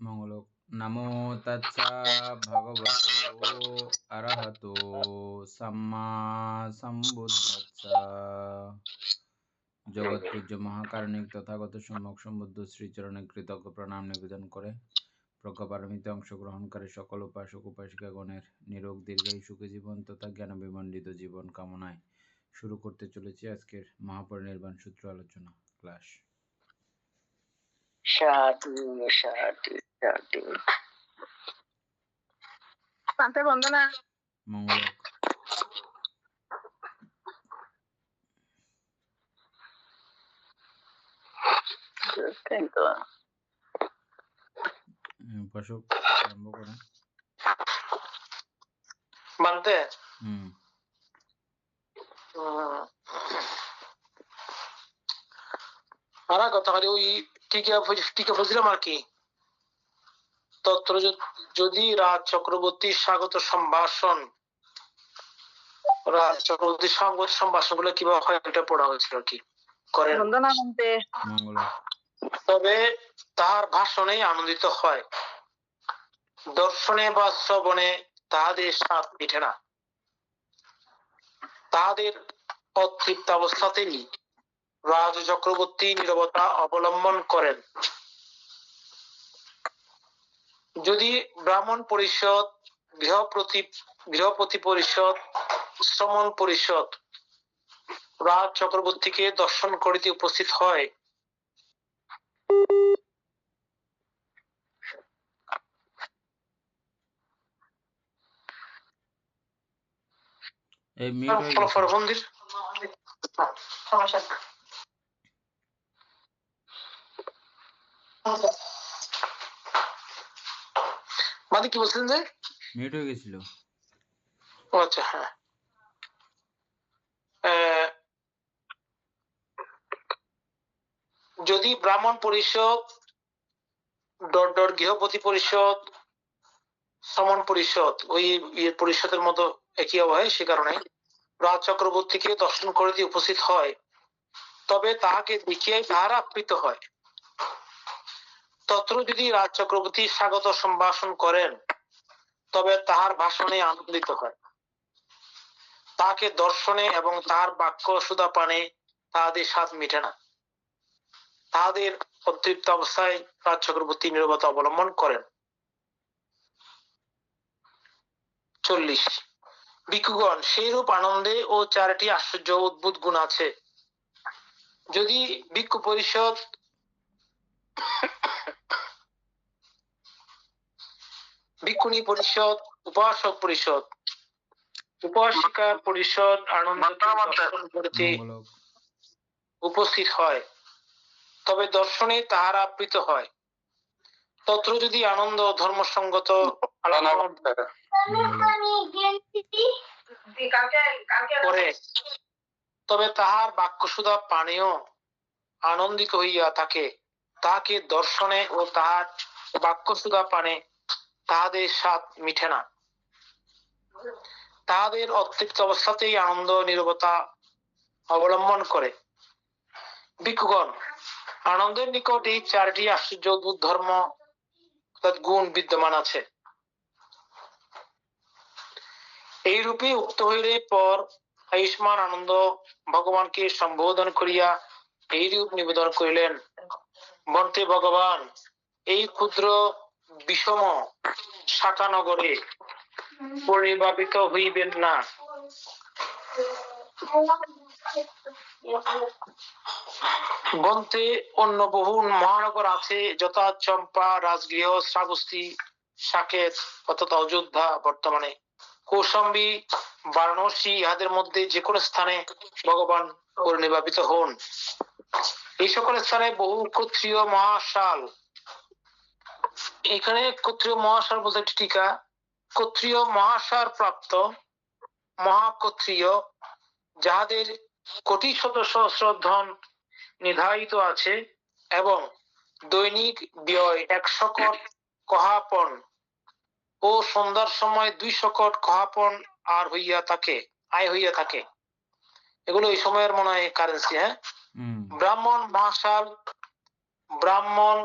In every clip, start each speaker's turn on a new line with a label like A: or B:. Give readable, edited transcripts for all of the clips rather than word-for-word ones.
A: মঙ্গলক। নমো তচ্ছা ভগবতো অরহতো সাম্মা সম্বুদ্ধাচ্ছা। জগৎ পূজ্য মহাকারণিক তথাগত সম্যক সম্বুদ্ধ শ্রীচরণে কৃতজ্ঞ প্রণাম নিবেদন করে প্রজ্ঞাপারমিতে অংশগ্রহণকারী সকল উপাসক উপাসিকাগণের নিরোগ দীর্ঘায়ু সুখী জীবন তথা জ্ঞান বিমণ্ডিত জীবন কামনায় শুরু করতে চলেছি আজকের মহাপরিনির্বাণ সূত্র আলোচনা ক্লাস।
B: সাধু সাধু সাধু। শান্তি বন্দনা।
A: মঙ্গলক। উপাসক আরম্ভ করেন।
B: বানতে আর গতকাল ওই টিকা বুঝলাম আর কি। তত্র যদি রাজ চক্রবর্তীর স্বাগত সম্ভাষণ, রাজ চক্রবর্তীর স্বাগত সম্ভাষণ গুলো কিভাবে হয় এটা পড়া হয়েছিল আর কি করেন। তবে তাহার ভাষণে আনন্দিত হয়, দর্শনে বা শ্রবণে তাহাদের স্বাদ মিটে না। তাহাদের অতৃপ্ত অবস্থাতেই রাজ চক্রবর্তী নীরবতা অবলম্বন করেন। যদি ব্রাহ্মণ পরিষদ, গৃহপতি পরিষদ, শ্রমণ পরিষদ রাজ চক্রবর্তীকে দর্শন করিতে উপস্থিত হয়, মানে কি বলছেন যে
A: মিউট হয়ে গেছিল?
B: আচ্ছা, হ্যাঁ। যদি ব্রাহ্মণ পরিষদ, গৃহপতি পরিষদ, শ্রমণ পরিষদ ওই পরিষদের মতো একই হয়, সে কারণে রাজ চক্রবর্তীকে দর্শন করিতে উপস্থিত হয়, তবে তাহাকে দেখিয়াই তাহারা আপ্লুত হয়। তত্র যদি রাজ চক্রবর্তী স্বাগত সম্ভাষণ করেন, তবে তাহার ভাষণে আনন্দিত হয়, তাহাকে দর্শনে এবং তাহার বাক্য সুধা পানে তাহাদের স্বাদ মিটে না। তাহাদের অতৃপ্ত অবস্থায় রাজ চক্রবর্তী নীরবতা অবলম্বন করেন। 40 ভিক্ষুগণ, সেইরূপ আনন্দে ও চারটি আশ্চর্য অদ্ভুত গুণ আছে। যদি ভিক্ষু পরিষদ, ভিক্ষুণী পরিষদ, উপাসক পরিষদ, উপাসিকা পরিষদ আনন্দ করিতে উপস্থিত হয়, তবে দর্শনে তাহারা আপ্লুত হয়। তত্র যদি আনন্দ ধর্মসঙ্গত করে, তবে তাহার বাক্য সুধা পানেও আনন্দিত হইয়া থাকে, তাহাকে দর্শনে ও তাহার বাক্য সুধা পানে তাহাদের স্বাদ মিঠে না। তাহাদের অতৃপ্ত অবস্থাতেই আনন্দ নীরবতা অবলম্বন করে। ভিক্ষুগণ, আনন্দের নিকট এই চারটি আশ্চর্য অদ্ভুত ধর্ম গুণ বিদ্যমান আছে। এই রূপে উক্ত হইলে পর আয়ুষ্মান আনন্দ ভগবানকে সম্বোধন করিয়া এই রূপ নিবেদন করিলেন, বন্তে ভগবান, এই ক্ষুদ্র বিষম শাখানগরে পরিভাবিত হইবেন না। বন্তে অন্য বহু মহানগর আছে, যথা চম্পা, রাজগৃহ, শ্রাবস্তী, সাকেত অর্থাৎ অযোধ্যা, বর্তমানে কৌশম্বী, বারাণসী, ইহাদের মধ্যে যে কোনো স্থানে ভগবান পরিনির্বাপিত হন। এই সকল স্থানে বহু ক্ষত্রিয় মহাশাল, এখানে ক্ষত্রিয় মহাশাল বলতে টিকা, ক্ষত্রিয় মহাশাল প্রাপ্ত মহাক্ষত্রিয়, যাহাদের কোটি শত সহস্র ধন নির্ধারিত আছে এবং দৈনিক ব্যয় 100 কট কহাপন ও সন্ধ্যার সময় 200 কট কহাপন আয় হইয়া থাকে। এগুলো এই সময়ের মনে হয় কারেন্সি। হ্যাঁ, ব্রাহ্মণ মহাশাল ব্রাহ্মণ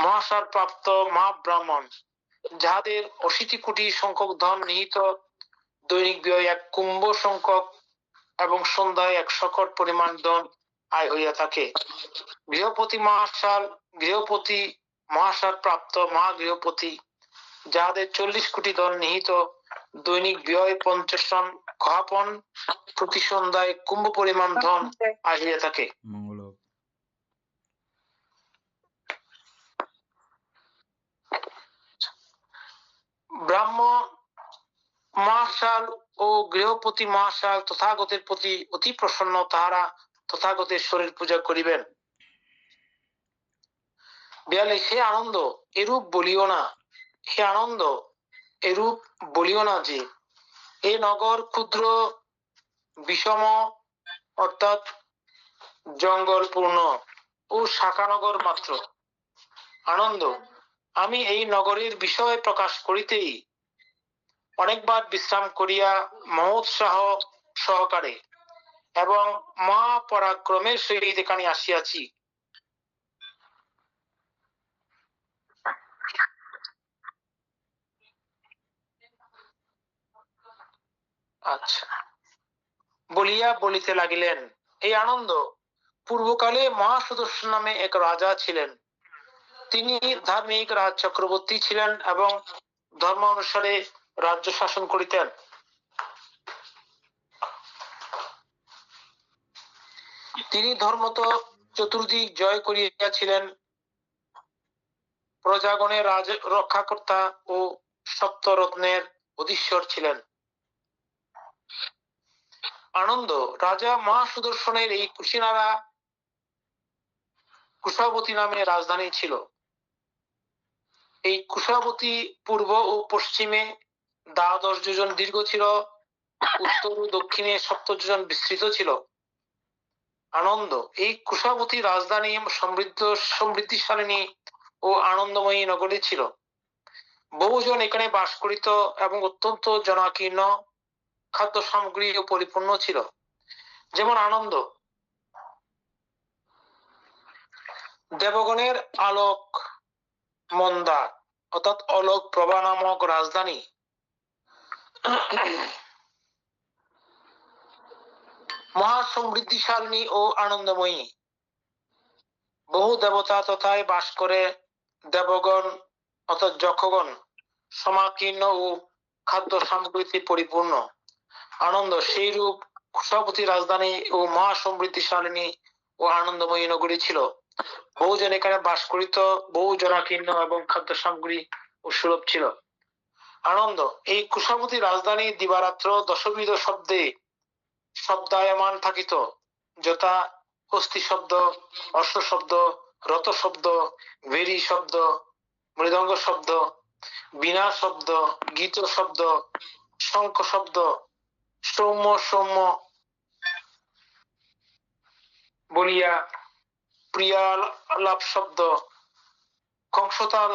B: মহাসার প্রাপ্ত মহাব্রাহ্মণ, যাহাদের 80 কোটি সংখ্যক ধন নিহিত, দৈনিক ব্যয় 1 কুম্ভ সংখ্যক এবং সন্ধ্যায় 1 শকট পরিমাণ ধন আয় হইয়া থাকে। গৃহপতি মহাসার প্রাপ্ত মহাগৃহপতি, যাহাদের 40 কোটি ধন নিহিত, দৈনিক ব্যয় 50 টন খাপন, প্রতি সন্ধ্যায় কুম্ভ পরিমাণ ধন আয় হইয়া থাকে।
A: মঙ্গল হোক।
B: ব্রাহ্মণ মহাশাল ও গৃহপতি মহাশাল তথাগতের প্রতি অতি প্রসন্ন, তাহারা তথাগতের শরীর পূজা করিবেন। 42 হে আনন্দ, এরূপ বলিও না, হে আনন্দ, এরূপ বলিও না যে এ নগর ক্ষুদ্র বিষম অর্থাৎ জঙ্গলপূর্ণ ও শাখানগর মাত্র। আনন্দ, আমি এই নগরের বিষয় প্রকাশ করিতেই অনেকবার বিশ্রাম করিয়া মহোৎসাহ সহকারে এবং মহাপরাক্রমের সহিত এখানে আসিয়াছি। আচ্ছা, বলিয়া বলিতে লাগিলেন, এই আনন্দ, পূর্বকালে মহাসুদর্শন নামে এক রাজা ছিলেন। তিনি ধার্মিক রাজ চক্রবর্তী ছিলেন এবং ধর্ম অনুসারে রাজ্য শাসন করিতেন। তিনি ধর্মত চতুর্দিক জয় করিয়াছিলেন, প্রজাগণের রাজ রক্ষাকর্তা ও সপ্তরত্নের অধীশ্বর ছিলেন। আনন্দ, রাজা মহাসুদর্শনের এই কুশিনারা কুশাবতী নামে রাজধানী ছিল। এই কুশাবতী পূর্ব ও পশ্চিমে 10 যোজন দীর্ঘ ছিল, উত্তর ও দক্ষিণে 70 যোজন বিস্তৃত ছিল। আনন্দ, এই কুশাবতী রাজধানী সমৃদ্ধিশালিনী ও আনন্দময়ী নগরী ছিল। বহুজন এখানে বাস করিত এবং অত্যন্ত জনাকীর্ণ, খাদ্য সামগ্রী ও পরিপূর্ণ ছিল। যেমন আনন্দ, দেবগণের আলোক মন্দার অর্থাৎ অলোক প্রভা নামক রাজধানী, মহা সমৃদ্ধিশালিনী ও আনন্দময়ী। বহু দেবতা তথায় বাস করে, দেবগণ অর্থাৎ যক্ষগণ সমাকীর্ণ ও খাদ্য সামগ্রীতে পরিপূর্ণ। আনন্দ, সেই রূপ কুশাবতী রাজধানী ও মহা সমৃদ্ধিশালিনী ও আনন্দময়ী নগরী ছিল। বহুজন এখানে বাস করিত, বহু জনাকীর্ণ এবং খাদ্য সামগ্রী ও সুলভ ছিল। আনন্দ, এই কুশাবতী রাজধানী দিবারাত্র 10বিধ শব্দে শব্দায়মান থাকিত, যথা হস্তি শব্দ, অশ্ব শব্দ, রথ শব্দ, ভেরি শব্দ, মৃদঙ্গ শব্দ, বীণা শব্দ, গীত শব্দ, শঙ্খ শব্দ, সৌম্য সৌম্য বলিয়া প্রিয়ালাপ শব্দ, কংসতাল,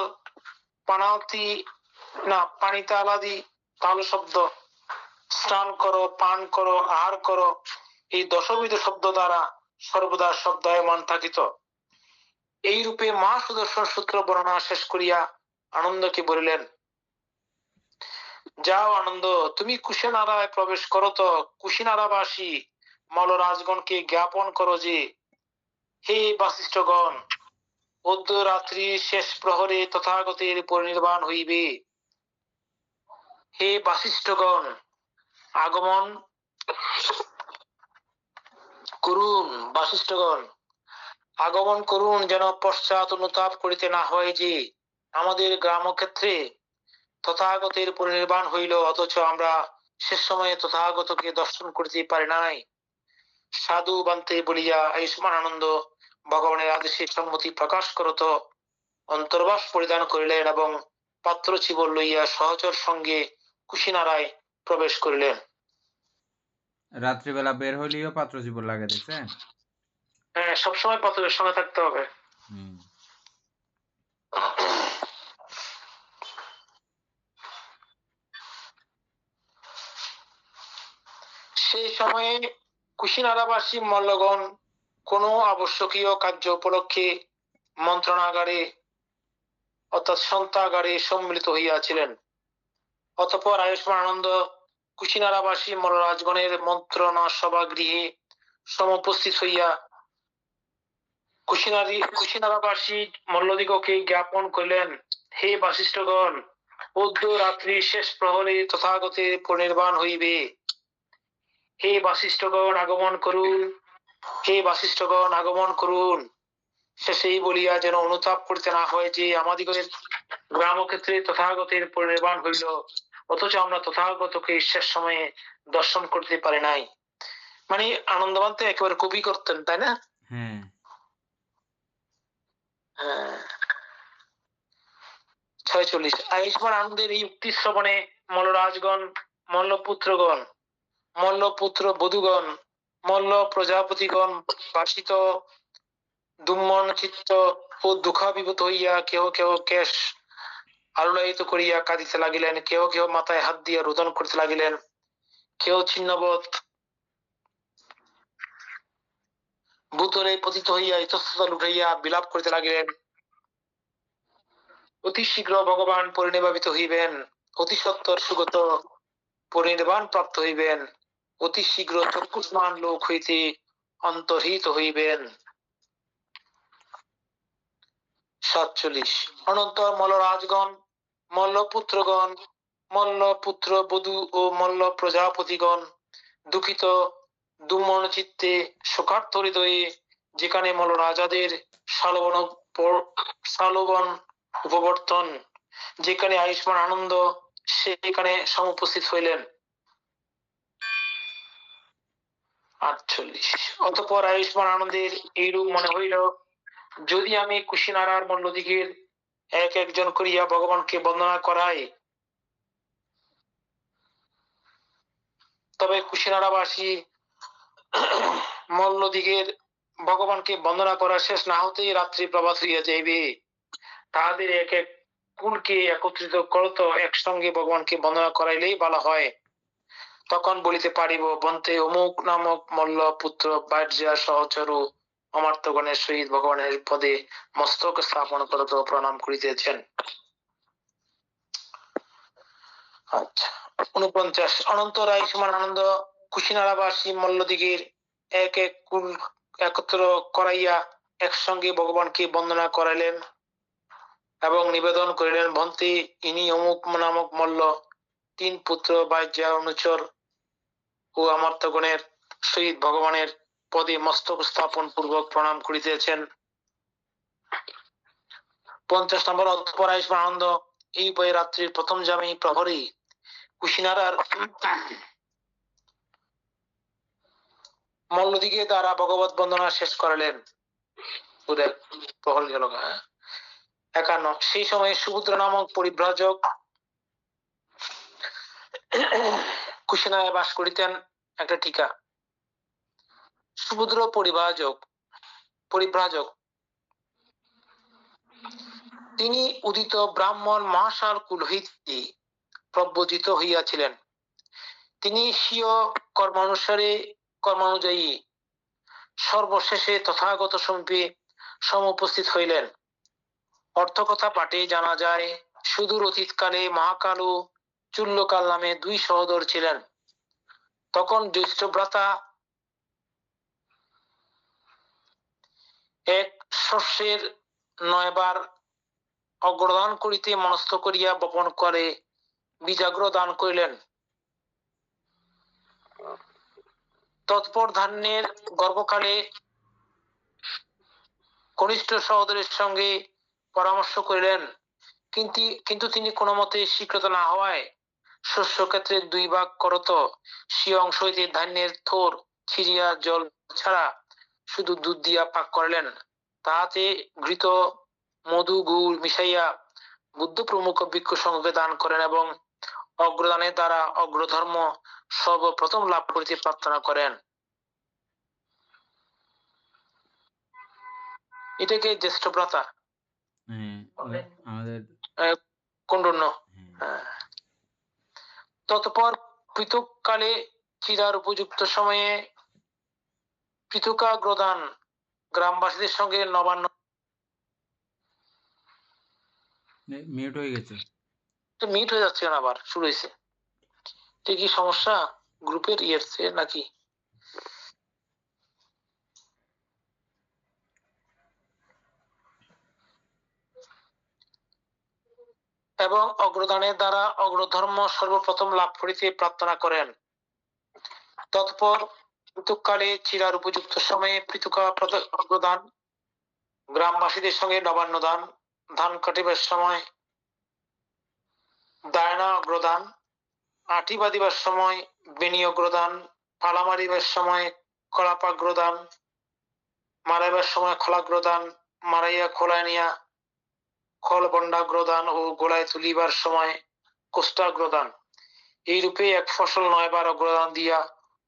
B: পানিতালাদি তাল শব্দ, স্নান করো, পান করো, আহার করো, এই 10বিধ শব্দ দ্বারা সর্বদা শব্দায়মান থাকিত। এই রূপে মা সুদর্শন সূত্র বর্ণনা শেষ করিয়া আনন্দকে বলিলেন, যাও আনন্দ, তুমি কুশিনারায় প্রবেশ করো তো কুশিনারাবাসী মলরাজগণকে জ্ঞাপন করো যে, হে বাসিষ্ঠগণ, অদ্য রাত্রি শেষ প্রহরে তথাগতের পরিনির্বাণ হইবে। হে বাসিষ্ঠগণ, আগমন করুন, বাসিষ্ঠগণ আগমন করুন, যেন পশ্চাৎ অনুতাপ করিতে না হয় যে আমাদের গ্রামক্ষেত্রে তথাগতের পরিনির্বাণ হইল, অথচ আমরা শেষ সময়ে তথাগতকে দর্শন করিতে পারি নাই। সাধু বান্তে বলিয়া আয়ুষ্মান আনন্দ ভগবানের আদেশে সম্মতি প্রকাশ করত অন্তর্বাস পরিধান করিলেন এবং পাত্র চিবর লইয়া সহচর সঙ্গে কুশিনারায় প্রবেশ করিলেন।
A: রাত্রিবেলা বের হইলেও পাত্র জীবন লাগে, দেখছেন?
B: হ্যাঁ, সবসময় পাত্রের সঙ্গে থাকতে হবে। সেই সময়ে কুশিনারাবাসী মল্লগণ কোনো আবশ্যকীয় কার্য উপলক্ষে মন্ত্রণাগারে অর্থাৎ সন্তাগারে সম্মিলিত হইয়াছিলেন। অতঃপর আয়ুষ্মান আনন্দ কুশিনারাবাসী মল্লরাজগণের মন্ত্রণা সভাগৃহে সমুপস্থিত হইয়া কুশিনারাবাসী মল্লদিগকে জ্ঞাপন করিলেন, হে বাশিষ্ঠগণ, অদ্য রাত্রি শেষ প্রহরে তথাগতের পরিনির্বাণ হইবে। হে বাশিষ্ঠগণ আগমন করুন, হে বাশিষ্ঠগণ আগমন করুন। শেষেই বলিয়া যেন অনুতাপ করিতে না হয় যে আমাদিগের গ্রামক্ষেত্রে তথাগতের পরিনির্বাণ হইল, অথচ আমরা তথাগতকে শেষ সময়ে দর্শন করতে পারি নাই। মানে আনন্দবান তো একেবারে কবি করতেন, তাই না?
A: হ্যাঁ।
B: 46 আয়ুষ্মান আনন্দের এই উক্তি শ্রবণে মল্লরাজগণ, মল্লপুত্রগণ, মল্লপুত্র বধূগণ, মল্ল প্রজাপতিগণ বাসিত দুম্মন চিত্ত ও দুঃখাভিভূত হইয়া কেহ কেহ কেশ আলুলায়িত করিয়া কাঁদিতে লাগিলেন, কেহ কেহ মাথায় হাত দিয়া রোদন করিতে লাগিলেন, কেহ ছিন্নবৎ ভূতলে পতিত হইয়া ইতস্তত লুটাইয়া বিলাপ করিতে লাগিলেন। অতি শীঘ্র ভগবান পরিনির্বাপিত হইবেন, অতি সত্বর সুগত পরিনির্বাণ প্রাপ্ত হইবেন, অতি শীঘ্র চক্ষুষ্মান লোক হইতে অন্তর্হিত হইবেন। 47 অনন্তর মল্লরাজগণ, মল্লপুত্রগণ, মল্লপুত্র বধূ ও মল্ল প্রজাপতিগণ দুঃখিত দুম্মন চিত্তে শোকার্ত হৃদয়ে যেখানে মল্লরাজাদের শালবন উপবর্তন, যেখানে আয়ুষ্মান আনন্দ, সেখানে সমুপস্থিত হইলেন। 48 অতঃপর আয়ুষ্মান আনন্দের এইরূপ মনে হইল, যদি আমি কুশিনারার মল্লদিগের এক একজন করিয়া ভগবানকে বন্দনা করাই, তবে কুশিনারাবাসী মল্লদিগের ভগবানকে বন্দনা করা শেষ না হতেই রাত্রি প্রভাত হইয়া যাইবে। তাহাদের এক এক কুলকে একত্রিত করত, একসঙ্গে ভগবানকে বন্দনা করাইলেই ভালো হয়। তখন বলিতে পারিব, বন্তে অমুক নামক মল্ল পুত্র বাহ্যা সহচরু অমার্তগণের সহিত ভগবানের পদে মস্তক স্থাপন করত প্রণাম করিতেছেন। আচ্ছা 49 অনন্তর আয়ুষ্মান আনন্দ কুশিনারাবাসী মল্লদিগের এক এক কুল একত্র করাইয়া একসঙ্গে ভগবানকে বন্দনা করাইলেন এবং নিবেদন করিলেন, ভন্তে ইনি অমুক নামক মল্ল তিন পুত্র বাহ্যা অনুচর ও অমার্তগণের সহিত ভগবানের পদে মস্তক স্থাপন পূর্বক প্রণাম করিতেছেন। 50 নম্বর অতঃপর আয়ুষ্মান আনন্দ এই বই রাত্রির প্রথম জামে প্রহরী কুশিনারার মল্লদিগে দ্বারা ভগবত বন্দনা শেষ করালেন। ওদের প্রহর গেল। 51 সেই সময় সুভদ্র নামক পরিব্রাজক কুশিনারায় বাস করিতেন। একটা টিকা, সুভদ্র পরিব্রাজক তিনি উদিত ব্রাহ্মণ মহাশাল কুল হইতে প্রব্রজিত হইয়াছিলেন। তিনি স্বীয় কর্মানুযায়ী সর্বশেষে তথাগত সমীপে সমুপস্থিত হইলেন। অর্থকথা পাঠে জানা যায়, সুদূর অতীতকালে মহাকাল ও চুল্লকাল নামে দুই সহোদর ছিলেন। তখন জ্যৈষ্ঠ ভ্রাতা এক শস্যের 9 বার অগ্রদান করিতে মনস্থ করিয়া বপন করে বীজাগ্র দান করিলেন। তৎপর ধান্যের গর্ভকালে কনিষ্ঠ সহোদরের সঙ্গে পরামর্শ করিলেন, কিন্তু তিনি কোনো মতে স্বীকৃত না হওয়ায় শস্য ক্ষেত্রে 2 ভাগ করত সে অংশ হইতে ধান্যের থোর ছিঁড়িয়া জল ছাড়া শুধু দুধ দিয়া পাক করিলেন, তাহাতে ঘৃত মধু গুড় মিশাইয়া বুদ্ধ প্রমুখ ভিক্ষু সংঘকে দান করেন এবং অগ্রদানের দ্বারা অগ্রধর্ম সর্বপ্রথম লাভ করিতে প্রার্থনা করেন। এটাকে জ্যেষ্ঠ ভ্রাতা
A: আমাদের
B: কন্ডন্য। তৎপর পৃথককালে চিরার উপযুক্ত সময়ে পৃথকাগ্রদান গ্রামবাসীদের সঙ্গে নবান্ন
A: মিউট হয়ে গেছে।
B: মিট হয়ে যাচ্ছে কেন আবার শুরু হয়েছে? এটা কি সমস্যা গ্রুপের ইয়েছে নাকি? এবং অগ্রদানের দ্বারা অগ্রধর্ম সর্বপ্রথম লাভ করিতে প্রার্থনা করেন। তৎপর পৃথককালে চিরার উপযুক্ত সময়ে পৃথকা অগ্রদান, গ্রামবাসীদের সঙ্গে নবান্ন দান, ধান কাটিবার সময় দায়না অগ্রদান, আটি বাঁধিবার সময় বেনি অগ্রদান, পালা মারিবার সময় কলাপাগ্রদান, মারাইবার সময় খলাগ্রদান, মারাইয়া খোলায় নিয়া খল বন্ডাগ্রদান ও গোলায় তুলিবার সময় কোষ্টাগ্রদান, এইরূপে এক ফসল 9 বার অগ্রদান দিয়া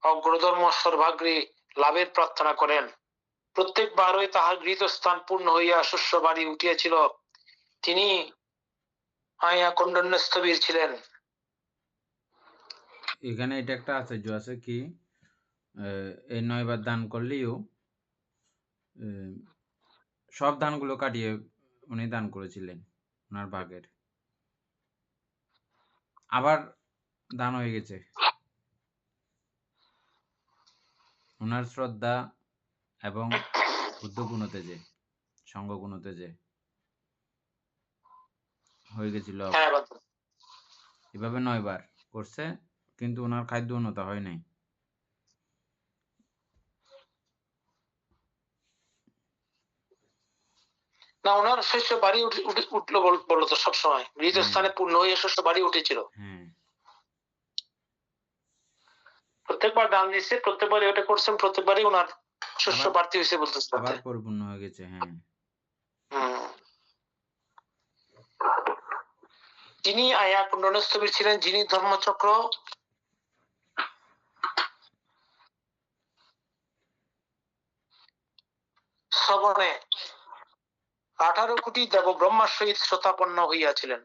B: অগ্রধর্ম সর্বাগ্রে লাভের প্রার্থনা করেন। প্রত্যেকবারই তাহার গৃহীত স্থান পূর্ণ হইয়া শস্য বাড়ি উঠিয়াছিল। তিনি আয়া কণ্ডন্যস্থবীর ছিলেন।
A: এখানে এটা একটা আশ্চর্য আছে কি, এই 9 বার দান করলেও সব ধানগুলো কাটিয়ে উনি দান করেছিলেন ওনার ভাগের। আবার দান হয়ে গেছে। ওনার শ্রদ্ধা এবং বুদ্ধ গুণতেজে, সঙ্গ গুণতেজে হয়ে গেছিল আবার।
B: হ্যাঁ,
A: এভাবে 9 বার করছে, কিন্তু ওনার খাদ্য উন্নত হয় নাই।
B: না, ওনার শস্য বাড়ি উঠলো বলতো সবসময় গৃহীত স্থানে পূর্ণ হয়ে শস্য বাড়ি উঠেছিল।
A: হ্যাঁ,
B: প্রত্যেকবার দান দিচ্ছে, প্রত্যেকবার এটা করছেন, প্রত্যেকবারই ওনার শস্য
A: আবার
B: বাড়তি হয়েছে বলতেছে।
A: আবার পরিপূর্ণ হয়ে গেছে। হ্যাঁ,
B: তিনি আয়া কুণ্ডস্থবীর ছিলেন, যিনি ধর্মচক্র শ্রবণে 18 কোটি দেব ব্রহ্মার সহিত শ্রোতাপন্ন হইয়াছিলেন।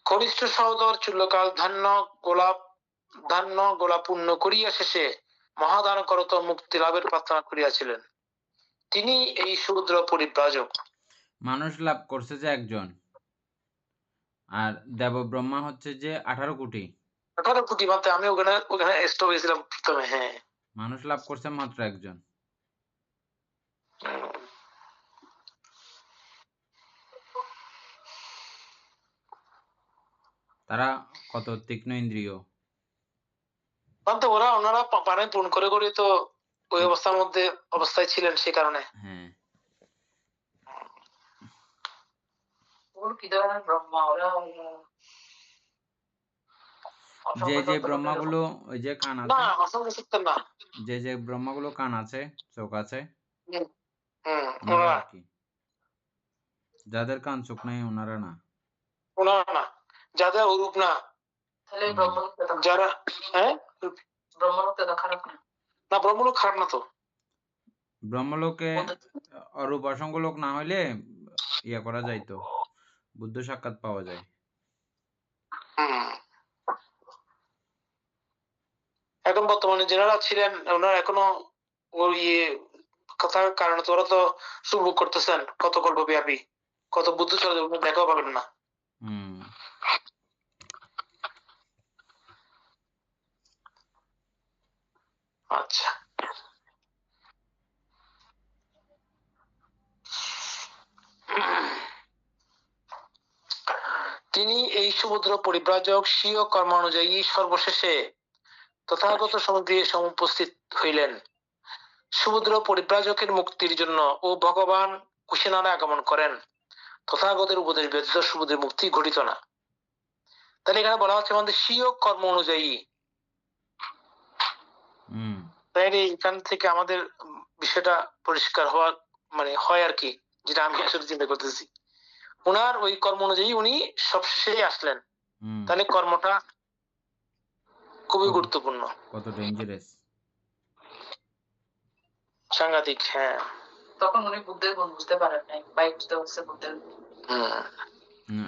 B: কনিষ্ঠ সহোদর চুল্লকাল ধান্য গোলা পূর্ণ করিয়া শেষে মহাদান করত মুক্তি লাভের প্রার্থনা করিয়াছিলেন। তিনি এই সমুদ্র পরিব্রাজক।
A: মানুষ লাভ করছে যে একজন, আর দেব ব্রহ্মা হচ্ছে যে 18 কোটি।
B: 18 কোটি মাত্র, আমি ওখানে স্টপ হয়েছিলাম প্রথমে। হ্যাঁ,
A: মানুষ লাভ করছে মাত্র একজন। তারা কত তীক্ষ্ণ ইন্দ্রিয়।
B: ওনারা পানি পূর্ণ করে করে তো ওই অবস্থার মধ্যে অবস্থায় ছিলেন, সে কারণে।
A: হ্যাঁ,
B: কি ধরনের ব্রহ্মা ওরা?
A: যে যে ব্রহ্মাগুলো ওই যে কান
B: না,
A: আছে,
B: অসংখ্য সত্যের না।
A: যে ব্রহ্মাগুলো কান আছে, চোখ আছে, ওনারা
B: ওনারা
A: আর কি। যাদের কান চোখ নাই ওনারা না।
B: ওনারা না, যাদের অরূপ না, যারা হ্যাঁ ব্রহ্মলোক তো খারাপ না। না, ব্রহ্মলোক খারাপ না তো।
A: ব্রহ্মলোকে অরূপ অসংখ্য লোক না হইলে ইয়া করা যায়, তো বুদ্ধ সাক্ষাৎ পাওয়া যায়।
B: এখন বর্তমানে যারা ছিলেন ওনারা এখনো ওই কথার কারণে তো ওরা তো সুভোগ করতেছেন কত কল্প ব্যাপী, কত বুদ্ধ চলে দেখাও পাবেন না। আচ্ছা, তিনি এই সমুদ্র পরিব্রাজক স্বীয় কর্মানুযায়ী সর্বশেষে তথাগত সমুদ্রে সমুপস্থিত হইলেন। সমুদ্র পরিব্রাজকের মুক্তির জন্য ও ভগবান কুশিনারা আগমন করেন। তথাগতের উপদেশ ব্যতীত সমুদ্রের মুক্তি ঘটিত না। তাহলে এখানে বলা হচ্ছে আমাদের স্বীয় কর্ম অনুযায়ী। তাই এখান থেকে আমাদের বিষয়টা পরিষ্কার হওয়া মানে হয় আর কি, যেটা আমি আসলে চিন্তা করতেছি। উনার ওই কর্ম অনুযায়ী উনি সবশেষে আসলেন। তাহলে কর্মটা খুবই গুরুত্বপূর্ণ,
A: কত ডেঞ্জারাস,
B: সাংঘাতিক। হ্যাঁ, তখন উনি বুদ্ধের গুণ বুঝতে পারেন নাই, ভাই বুঝতে পারছে বুদ্ধের।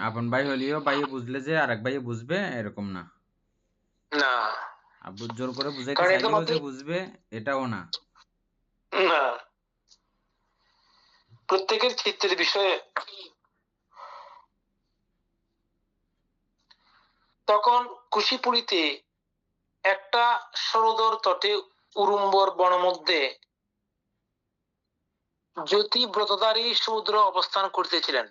A: আপন ভাই হলিও ভাইয়ে বুঝলে যে আরেক ভাইয়ে বুঝবে এরকম না।
B: না,
A: আব্বু জোর করে বুঝাইতে
B: কারণ এদের
A: চাইলেও
B: মধ্যে
A: যে বুঝবে এটাও না।
B: না, প্রত্যেকের চিত্তের বিষয়ে। তখন কুশিপুরীতে একটা সরোদর তটে উরুম্বর বন মধ্যে জ্যোতি ব্রতধারী সমুদ্র অবস্থান করতেছিলেন।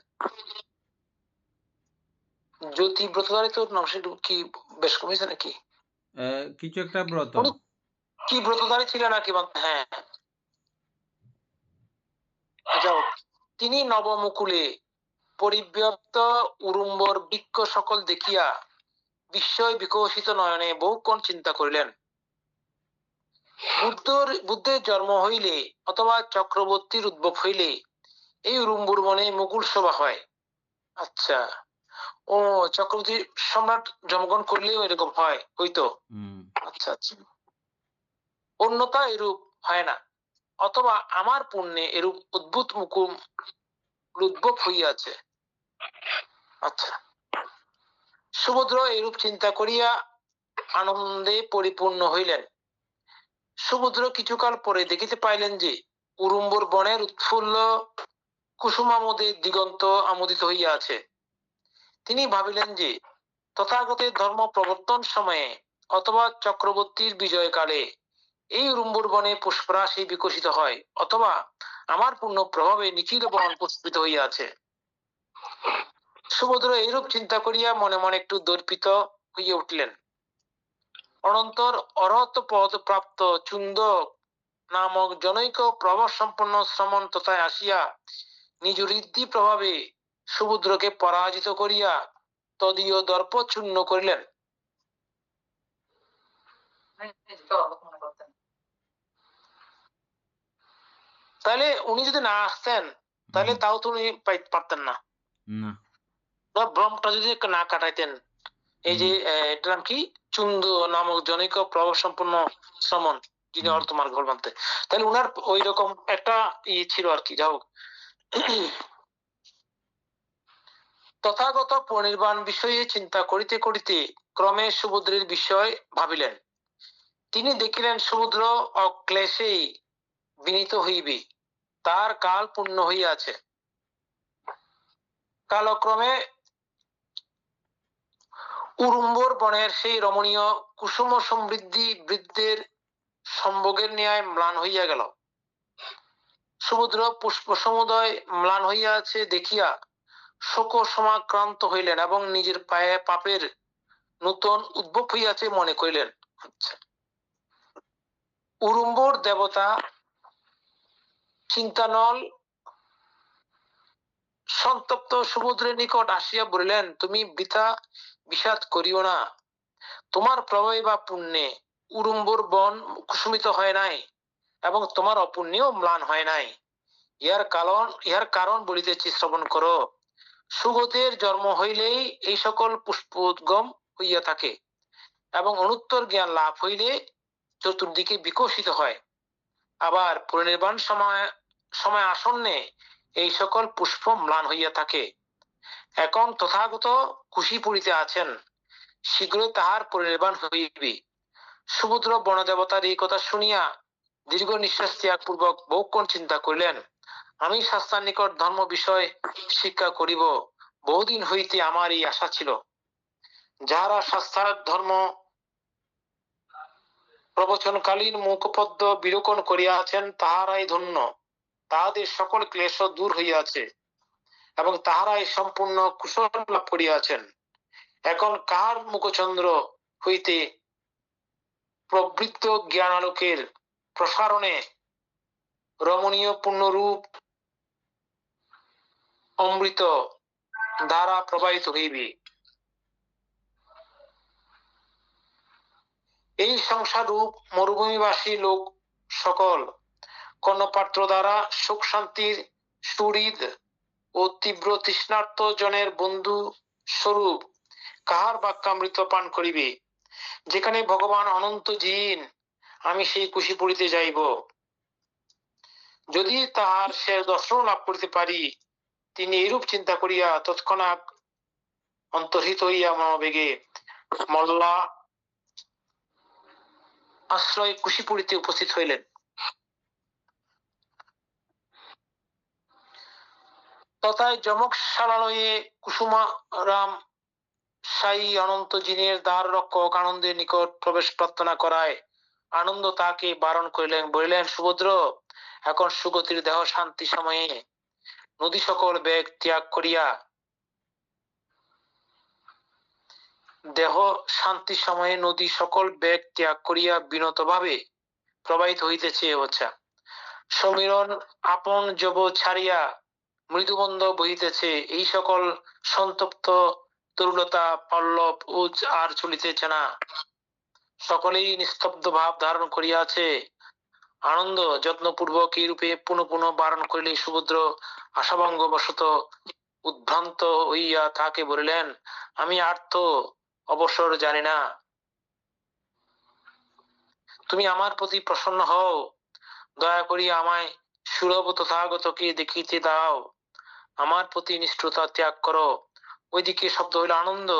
B: জ্যোতি ব্রতধারী তোর নাম সেটা কি বেশ কমেছে নাকি?
A: কিছু একটা ব্রত।
B: উনি কি ব্রতধারী ছিলেন নাকি? হ্যাঁ, যাও। তিনি নবমুকুলে পরিব্যাপ্ত উরুম্বর বৃক্ষ সকল দেখিয়া বিস্ময় বিকশিত নয়নে বহুক্ষণ চিন্তা করিলেন। বুদ্ধের জন্ম হইলে অথবা চক্রবর্তীর উদ্ভব হইলে এই উরুম্বুর বনে মুকুল শোভা হয়। আচ্ছা, ও চক্রবর্তী সম্রাট জন্মগ্রহণ করলেও এরকম হয় হইতো। আচ্ছা আচ্ছা, অন্যতা এরূপ হয় না, অথবা আমার পুণ্যে এরূপ অদ্ভুত মুকুল উদ্ভব হইয়াছে। আচ্ছা, সুভদ্র এরূপ চিন্তা করিয়া আনন্দে পরিপূর্ণ হইলেন। সুভদ্র কিছুকাল পরে দেখিতে পাইলেন যে উরুম্বর বনের উৎফুল্ল কুসুমামোদে দিগন্ত আমোদিত হইয়া আছে। তিনি ভাবিলেন যে তথাগতের ধর্ম প্রবর্তন সময়ে অথবা চক্রবর্তীর বিজয়কালে এই উরুম্বর বনে পুষ্পরাশি বিকশিত হয়, অথবা আমার পূর্ণ প্রভাবে নিখিল বন পুষ্পিত হইয়াছে। সুভদ্র এইরূপ চিন্তা করিয়া মনে মনে একটু দর্পিত হইয়া উঠলেন। অনন্তর অরহত পদ প্রাপ্ত চুন্দ নামক জনৈক প্রভাব সম্পন্ন শ্রমণ তথায় আসিয়া নিজ ঋদ্ধি প্রভাবে সুভদ্রকে পরাজিত করিয়া তদীয় দর্প চূর্ণ করিলেন। তাহলে উনি যদি না আসতেন তাহলে তাও তো উনি পারতেন না, ভ্রমটা যদি না কাটাইতেন। এই যে এটার নাম কি, চুন্দ নামক জনৈক প্রভাব সম্পন্ন শ্রমণ, যিনি অর্থমান ঘর বানতে, তাহলে উনার ওই রকম একটা ইয়ে ছিল আর কি। যাও, তথাগত পরিনির্বাণ বিষয়ে চিন্তা করিতে করিতে ক্রমে সুভদ্রের বিষয় ভাবিলেন। তিনি দেখিলেন সমুদ্র অক্লেশেই বিনীত হইবে, তার কাল পূর্ণ হইয়াছে। কালক্রমে উরুম্বর বনের সেই রমণীয় কুসুম সমৃদ্ধি বৃদ্ধের সম্ভোগের ন্যায় ম্লান হইয়া গেল। সমুদ্র পুষ্প সমুদয় ম্লান হইয়াছে দেখিয়া শোক সমাক্রান্ত হইলেন এবং নিজের পায়ে পাপের নূতন উদ্ভব হইয়াছে মনে করিলেন। আচ্ছা, উরুম্বর দেবতা চিন্তানল সন্তপ্ত সমুদ্রের নিকট আসিয়া বলিলেন, তুমি বৃথা বিষাদ করিও না, তোমার প্রভাবে বা পুণ্যে উরুম্বর বন কুসুমিত হয় নাই এবং তোমার অপুণ্যেও ম্লান হয় নাই। ইহার কারণ বলিতেছি, শ্রবণ করো। সুগতের জন্ম হইলেই এই সকল পুষ্পোদ্গম হইয়া থাকে এবং অনুত্তর জ্ঞান লাভ হইলে চতুর্দিকে বিকশিত হয়। আবার পরিনির্বাণ সময় আসন্নে এই সকল পুষ্প ম্লান হইয়া থাকে। এখন তথাগত কুশিপুরীতে আছেন, শীঘ্রই তাহার পরিনির্বাণ হইবে। সুভদ্র বনদেবতার এই কথা শুনিয়া দীর্ঘ নিঃশ্বাস ত্যাগ পূর্বক বহুক্ষণ চিন্তা করিলেন। আমি শাস্ত্রার নিকট ধর্ম বিষয় শিক্ষা করিব, বহুদিন হইতে আমার এই আশা ছিল। যাহারা শাস্ত্রার ধর্ম প্রবচনকালীন মুখপদ্ম বিলোপন করিয়াছেন তাহারাই ধন্য, তাহাদের সকল ক্লেশ দূর হইয়াছে এবং তাহারাই সম্পূর্ণ কুশল লাভ করিয়াছেন। এখন কার মুখচন্দ্র হইতে প্রবৃত্ত জ্ঞান আলোকের প্রসারণে রমণীয় পূর্ণরূপ অমৃত দ্বারা প্রবাহিত হইবে। এই সংসার রূপ মরুভূমিবাসী লোক সকল কর্ণপাত্র দ্বারা সুখ শান্তির সুহৃদ ও তীব্র তৃষ্ণার্ত জনের বন্ধু স্বরূপ কাহার বাক্যামৃত পান করিবে। যেখানে ভগবান অনন্ত জিন, আমি সেই কুশিপুরীতে যাইব। যদি তাহার সে দর্শন লাভ করিতে পারি। তিনি এইরূপ চিন্তা করিয়া তৎক্ষণাৎ অন্তর্হিত হইয়া মনোবেগে মল্লা আশ্রয় কুশিপুরীতে উপস্থিত হইলেন। তথায় যমকশালালয়ে কুসুমারাম সাই অনন্ত জিনের দ্বার রক্ষক আনন্দের নিকট প্রবেশ প্রার্থনা করায় আনন্দ তাকে বারণ করিলেন, বলিলেন, সুভদ্র, এখন সুগতির দেহ শান্তি সময়ে নদী সকল বেগ ত্যাগ করিয়া বিনত ভাবে প্রবাহিত হইতেছে। সমীরণ আপন জব ছাড়িয়া মৃদুবন্ধ বহিতেছে। এই সকল সন্তপ্ত তরুলতা পল্লব উজ আর চলিতেছে না, সকলেই নিস্তব্ধ ভাব ধারণ করিয়াছে। আনন্দ যত্নপূর্বক এই রূপে পুনঃ পুনঃ বারণ করিলে সুভদ্র আশাভঙ্গ বশত উদ্ভ্রান্ত হইয়া তাকে বলিলেন, আমি আর্ত অবসর জানি না, তুমি আমার প্রতি প্রসন্ন হও, দয়া করিয়া আমায় সুলভ তথাগতকে দেখিতে দাও, আমার প্রতি নিষ্ঠুরতা ত্যাগ করো। ওইদিকে শব্দ হইল, আনন্দ,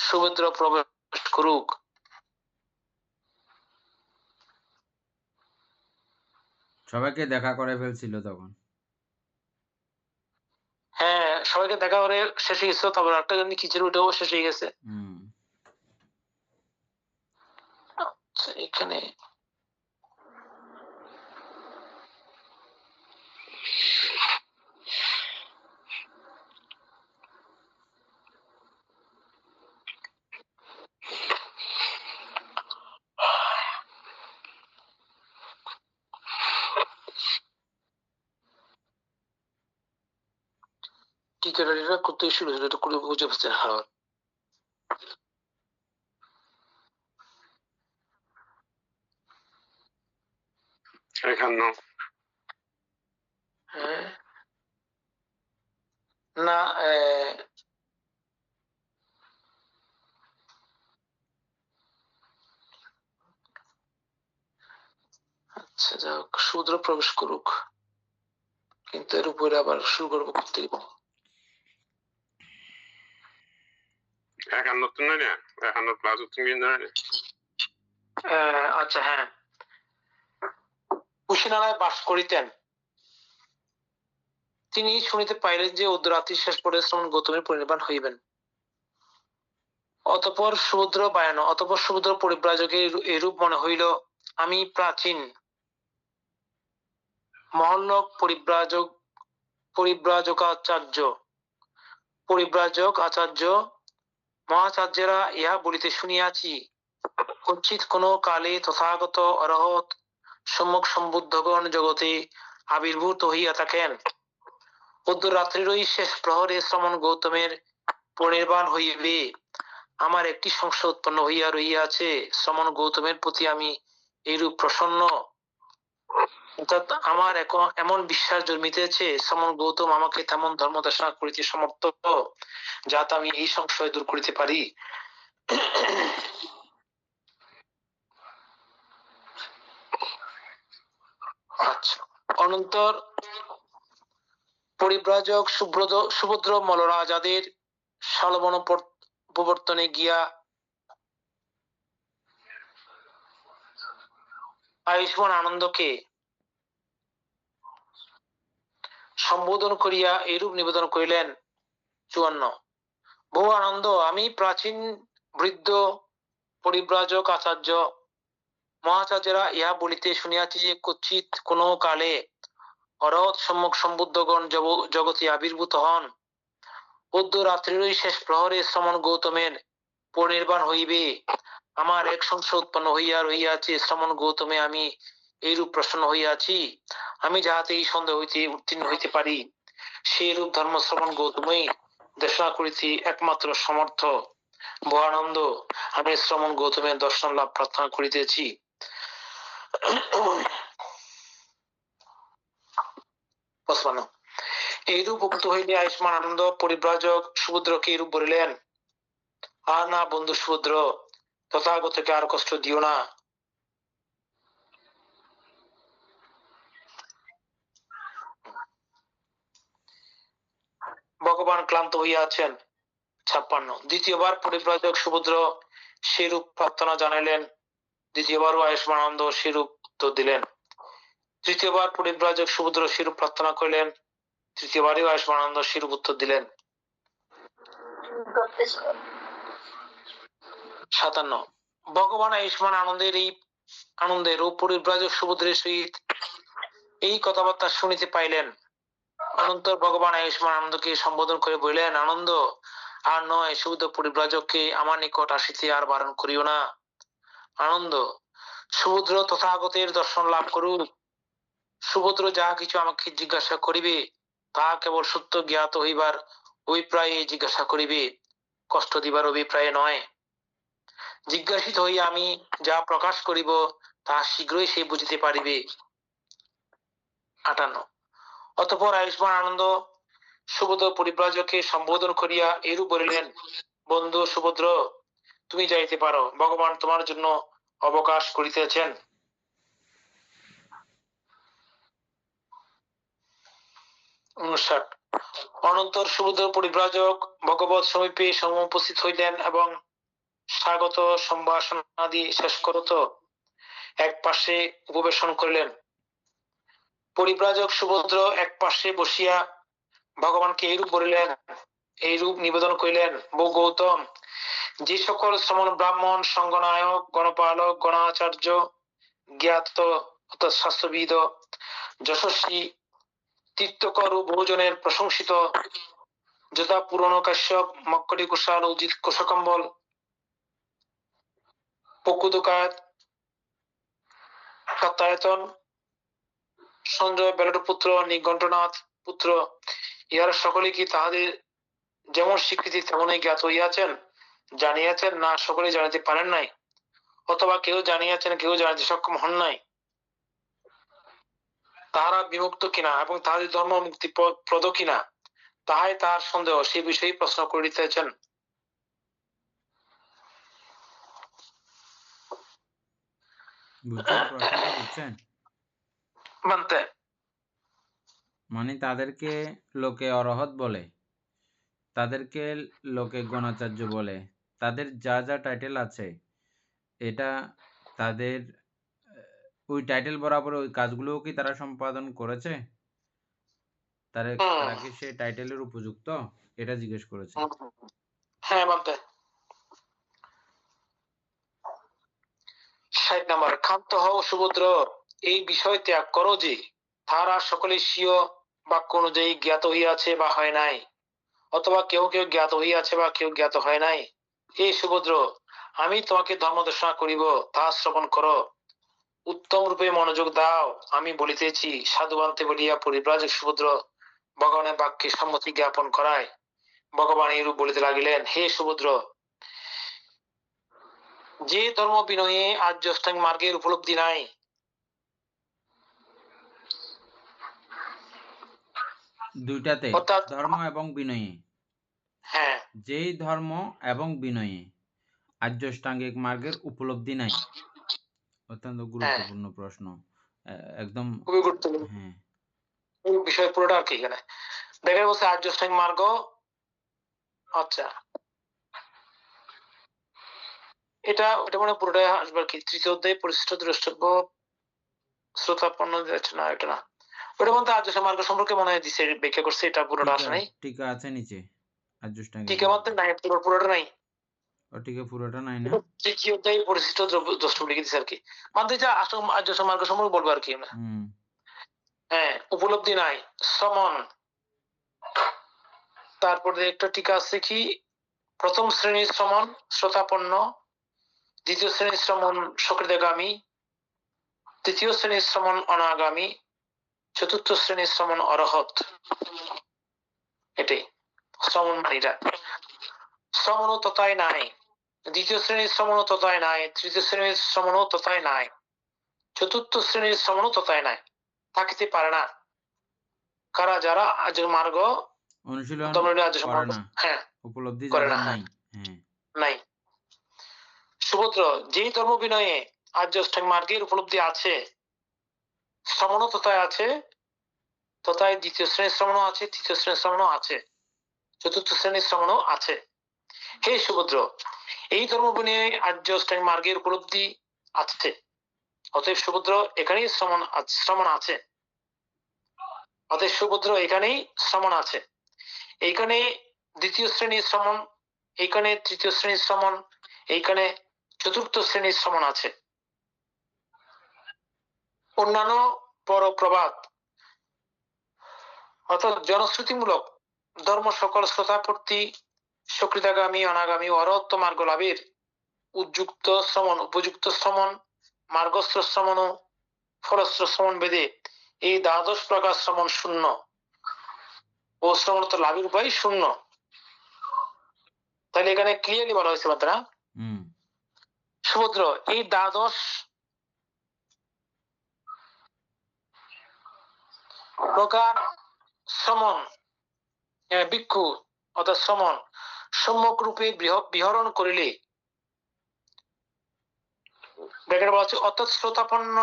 B: সুভদ্র প্রবেশ করুক।
A: সবাইকে দেখা করে ফেলছিল তখন।
B: হ্যাঁ, সবাইকে দেখা করে শেষ হয়ে গেছে। তারপর একটা জানি খিচুড়ি ওটাও শেষ হয়ে গেছে। আচ্ছা, এখানে টিকাটা করতে শুরু হলো, এটা করে বুঝে পাচ্ছে। হ্যাঁ, না, আচ্ছা যাক, শূদ্র প্রবেশ করুক, কিন্তু এর উপরে আবার শুরু করবো করতে। আচ্ছা, হ্যাঁ, কুশিনারায় বাস করিতেন। তিনি শুনিতে পাইলেন যে অর্ধরাত্রি শেষ পরে শ্রমণ গৌতমের পরিনির্বাণ হইবেন। অতঃপর সমুদ্র পরিব্রাজকের এরূপ মনে হইল, আমি প্রাচীন মহল্লক পরিব্রাজক আচার্য মহাচার্যেরা ইহা বলিতে শুনিয়াছি, কঞ্চিত কোন কালে তথাগত অরহত সম্যক সম্বুদ্ধগণ জগতে আবির্ভূত হইয়া থাকেন। অর্ধরাত্রিরই শেষ প্রহরে শ্রমণ গৌতমের পরিনির্বাণ হইবে। আমার একটি সংশয় উৎপন্ন হইয়া রহিয়াছে, শ্রমণ গৌতমের প্রতি আমি এইরূপ প্রসন্ন, অর্থাৎ আমার এমন বিশ্বাস জন্মিতেছে শ্রমণ গৌতম আমাকে তেমন ধর্ম দেশনা করিতে সমর্থ, যাতে আমি এই সংশয় দূর করিতে পারি। আচ্ছা, অনন্তর পরিব্রাজক সুভদ্র মলরাজাদের সালবন প্রবর্তনে গিয়া আয়ুষ্মান আনন্দকে সম্বোধন করিয়া এরূপ নিবেদন করিলেন। 54, বহু আনন্দ, আমি প্রাচীন বৃদ্ধ পরিব্রাজক আচার্য মহাচার্যেরা ইহা বলিতে শুনিয়াছি যে কচ্ছিৎ কোন কালে অরহৎ সম্যক সম্বুদ্ধগণ জগতে আবির্ভূত হন। অর্ধরাত্রিরই শেষ প্রহরে শ্রমণ গৌতমের পরিনির্বাণ হইবে। আমার এক সংশয় উৎপন্ন হইয়া রহিয়াছে, শ্রমণ গৌতমে আমি এইরূপ প্রসন্ন হইয়াছি, আমি যাহাতে এই সন্দেহ হইতে উত্তীর্ণ হইতে পারি, সেই রূপ ধর্ম শ্রমণ গৌতমই দেশনা করিতে একমাত্র সমর্থ। বহানন্দ, আমি শ্রমণ গৌতমের দর্শন লাভ প্রার্থনা করিতেছি। এইরূপ উক্ত হইলে আয়ুষ্মান আনন্দ পরিব্রাজক সুভদ্রকে এইরূপ বলিলেন, আর না বন্ধু সুভদ্র, তথাগতকে আর কষ্ট দিও না। ভগবান ক্লান্ত হইয়া আছেন। 56, দ্বিতীয়বার পরিব্রাজক সুভদ্র সেরূপ প্রার্থনা জানাইলেন দ্বিতীয়বারও আয়ুষ্মানন্দ সেরূপ উত্তর দিলেন। তৃতীয়বার পরিব্রাজক সুভদ্র সেরূপ প্রার্থনা করিলেন। তৃতীয়বারেও আয়ুষ্মানন্দ সেরূপ উত্তর দিলেন। 57 ভগবান আয়ুষ্মান আনন্দের ও পরিব্রাজক সুভদ্রের সহিত এই কথাবার্তা শুনিতে পাইলেন। অনন্তর ভগবান আয়ুষ্মান আনন্দকে সম্বোধন করে বলিলেন, আনন্দ, আর নয়, সুবিধ পরিব্রাজককে আমার নিকট আসিতে আর বারণ করিও না। আনন্দ, সুভদ্র তথাগতের দর্শন লাভ করুক। সুভদ্র যাহা কিছু আমাকে জিজ্ঞাসা করিবে তাহা কেবল সত্য জ্ঞাত হইবার অভিপ্রায়ে জিজ্ঞাসা করিবে, কষ্ট দিবার অভিপ্রায়ে নয়। জিজ্ঞাসিত হইয়া আমি যা প্রকাশ করিব তাহা শীঘ্রই সে বুঝিতে পারিবে। 58 অতঃপর আয়ুষ্মান আনন্দ সুভদ্র পরিব্রাজককে সম্বোধন করিয়া এরূপ বলিলেন, বন্ধু সুভদ্র, তুমি যাইতে পারো, ভগবান তোমার জন্য অবকাশ করিতেছেন। অনন্তর সুভদ্র পরিব্রাজক ভগবত সমীপে সমুপস্থিত হইলেন এবং স্বাগত সম্ভাষণাদি শেষ করত এক পাশে উপবেশন করিলেন। পরিব্রাজক সুভদ্র এক পাশে বসিয়া ভগবানকে এইরূপ বলিলেন, এইরূপ নিবেদন করিলেন, বহু গৌতম, যে সকল শ্রমণ ব্রাহ্মণ, সঙ্গনায়ক, গণপালক, গণাচার্য, জ্ঞাত অর্থাৎ শাস্ত্রবিদ, যশস্বী, তীর্থকর ও বহুজনের প্রশংসিত, যথা পুরনো কাশ্যপ, মক্কটি কুশাল, অজিত কোষকম্বল, পকুদকাত, সত্যায়তন, সঞ্জয় বেলট পুত্র, নিঘণ্টনাথ পুত্র, ইহারা সকলে কি তাহাদের যেমন স্বীকৃতি তেমনই জ্ঞাত হইয়াছেন, জানিয়াছেন, না সকলে জানিতে পারেন নাই, অথবা কেউ জানিয়াছেন কেউ জানিতে সক্ষম হন নাই? তাহারা বিমুক্ত কিনা এবং তাহাদের ধর্ম মুক্তি প্রদ কিনা তাহাই তাহার সন্দেহ, সেই বিষয়ে প্রশ্ন করিতেছেন।
A: বুঝছেন? মানে তাদেরকে লোকে অরহত বলে, তাদেরকে লোকে গণাচার্য বলে, তাদের যা যা টাইটেল আছে, এটা তাদের ওই টাইটেল বরাবর ওই কাজগুলোও কি তারা সম্পাদন করেছে? তারা কি সেই টাইটেলের উপযুক্ত? এটা জিজ্ঞেস করেছে।
B: হ্যাঁ, মানতে। 60 নম্বর, ক্ষান্ত হও সুভদ্র, এই বিষয় ত্যাগ করো যে তাহারা সকলে স্বীয় বাক্য অনুযায়ী জ্ঞাত হইয়াছে বা হয় নাই, অথবা কেউ কেউ জ্ঞাত হইয়াছে বা কেউ জ্ঞাত হয় নাই। হে সুভদ্র, আমি তোমাকে ধর্ম দেশনা করিব, তাহা শ্রবণ করো, উত্তম রূপে মনোযোগ দাও। আমি বলিতেছি, সাধুবান্তে বলিয়া পরিব্রাজক সুভদ্র ভগবানের বাক্যে সম্মতি জ্ঞাপন করায়। ভগবান এইরূপ বলিতে লাগিলেন, হে সুভদ্র, যে ধর্ম বিনয়ে আর্য অষ্টাঙ্গ মার্গের উপলব্ধি নাই,
A: দুইটাতে ধর্ম এবং বিনয়ে,
B: হ্যাঁ,
A: যেই ধর্ম এবং বিনয়ে আর্যষ্টাঙ্গিক মার্গের উপলব্ধি নাই। অত্যন্ত গুরুত্বপূর্ণ প্রশ্ন, একদম
B: খুবই গুরুত্বপূর্ণ। হ্যাঁ, এই বিষয় পুরোটা আর কি এখানে দেখা বলছে আর্যষ্টাঙ্গ মার্গ। আচ্ছা, এটা মানে পুরোটাই আসবে কি তৃতীয় অধ্যায় পরিশিষ্ট দ্রষ্টব্য শ্রোতাপন্ন যাচ্ছে না, এটা না, ওটা মধ্যে আর্য মার্গ সম্পর্কে মনে হয় দিছে, ব্যাখ্যা করছে, এটা পুরোটা আসে নাই।
A: টিকা আছে নিচে আর্যষ্টাঙ্গিক,
B: টিকা মধ্যে নাই, পুরোটা নাই,
A: ও টিকা পুরোটা নাই না,
B: তৃতীয় অধ্যায় পরিশিষ্ট দ্রষ্টব্য লিখে দিছে আর কি, মানে যা আসল আর্য মার্গ সম্পর্কে বলবো আর কি আমরা। হ্যাঁ, উপলব্ধি নাই, সমন। তারপরে একটা টিকা আছে কি, প্রথম শ্রেণীর শ্রমণ শ্রোতাপন্ন, দ্বিতীয় শ্রেণীর শ্রমণ সকৃতগামী, তৃতীয় শ্রেণীর শ্রমণ অনাগামী, চতুর্থ শ্রেণীর শ্রমণ অরহত। এটাই শ্রমণ মানিটা। শ্রমণও তথায় নাই, দ্বিতীয় শ্রেণীর শ্রমণও তথায় নাই, তৃতীয় শ্রেণীর শ্রমণও তথায় নাই, চতুর্থ শ্রেণীর শ্রমণও তথায় নাই, থাকিতে পারে না। কারা? যারা আর্য মার্গ অনুশীলন করে না, হ্যাঁ, উপলব্ধি করে না, নাই। সুভদ্র, যেই ধর্ম বিনয়ে আর্য অষ্টাঙ্গ মার্গের উপলব্ধি আছে, শ্রমণও তথায় আছে, তথায় দ্বিতীয় শ্রেণীর শ্রমণও আছে, তৃতীয় শ্রেণীর শ্রমণও আছে, চতুর্থ শ্রেণীর শ্রমণও আছে। হে সুভদ্র, এই ধর্ম বিনয়ে আর্য অষ্টাঙ্গ মার্গের উপলব্ধি আছে। অতএব সুপুত্র এখানেই শ্রমণ আছে। অতএব সুপুত্র এখানেই শ্রমণ আছে। এইখানে দ্বিতীয় শ্রেণীর শ্রমণ, এইখানে তৃতীয় শ্রেণীর শ্রমণ, এইখানে চতুর্থ শ্রেণীর শ্রমণ আছে। অন্যান্য পরপ্রবাদ অর্থাৎ জনশ্রুতিমূলক ধর্ম সকল শ্রোতাপর্তি সকৃতাগামী অনাগামী অরহত্ত মার্গ লাভের উদ্যুক্ত শ্রমণ, উপযুক্ত শ্রমণ, মার্গস্থ শ্রমণ ও ফলস্থ শ্রমণ বেদে এই দ্বাদশ প্রকার শ্রমণ শূন্য ও শ্রমণ লাভের উপায় শূন্য। তাহলে এখানে ক্লিয়ারলি বলা হয়েছে বাচ্চারা। সমুদ্র এই দ্বাদশ প্রকার শ্রমণ ভিক্ষু অর্থাৎ শ্রমণ সম্যক রূপে বিহরণ করিলে বলা হচ্ছে অর্থাৎ শ্রোতাপন্ন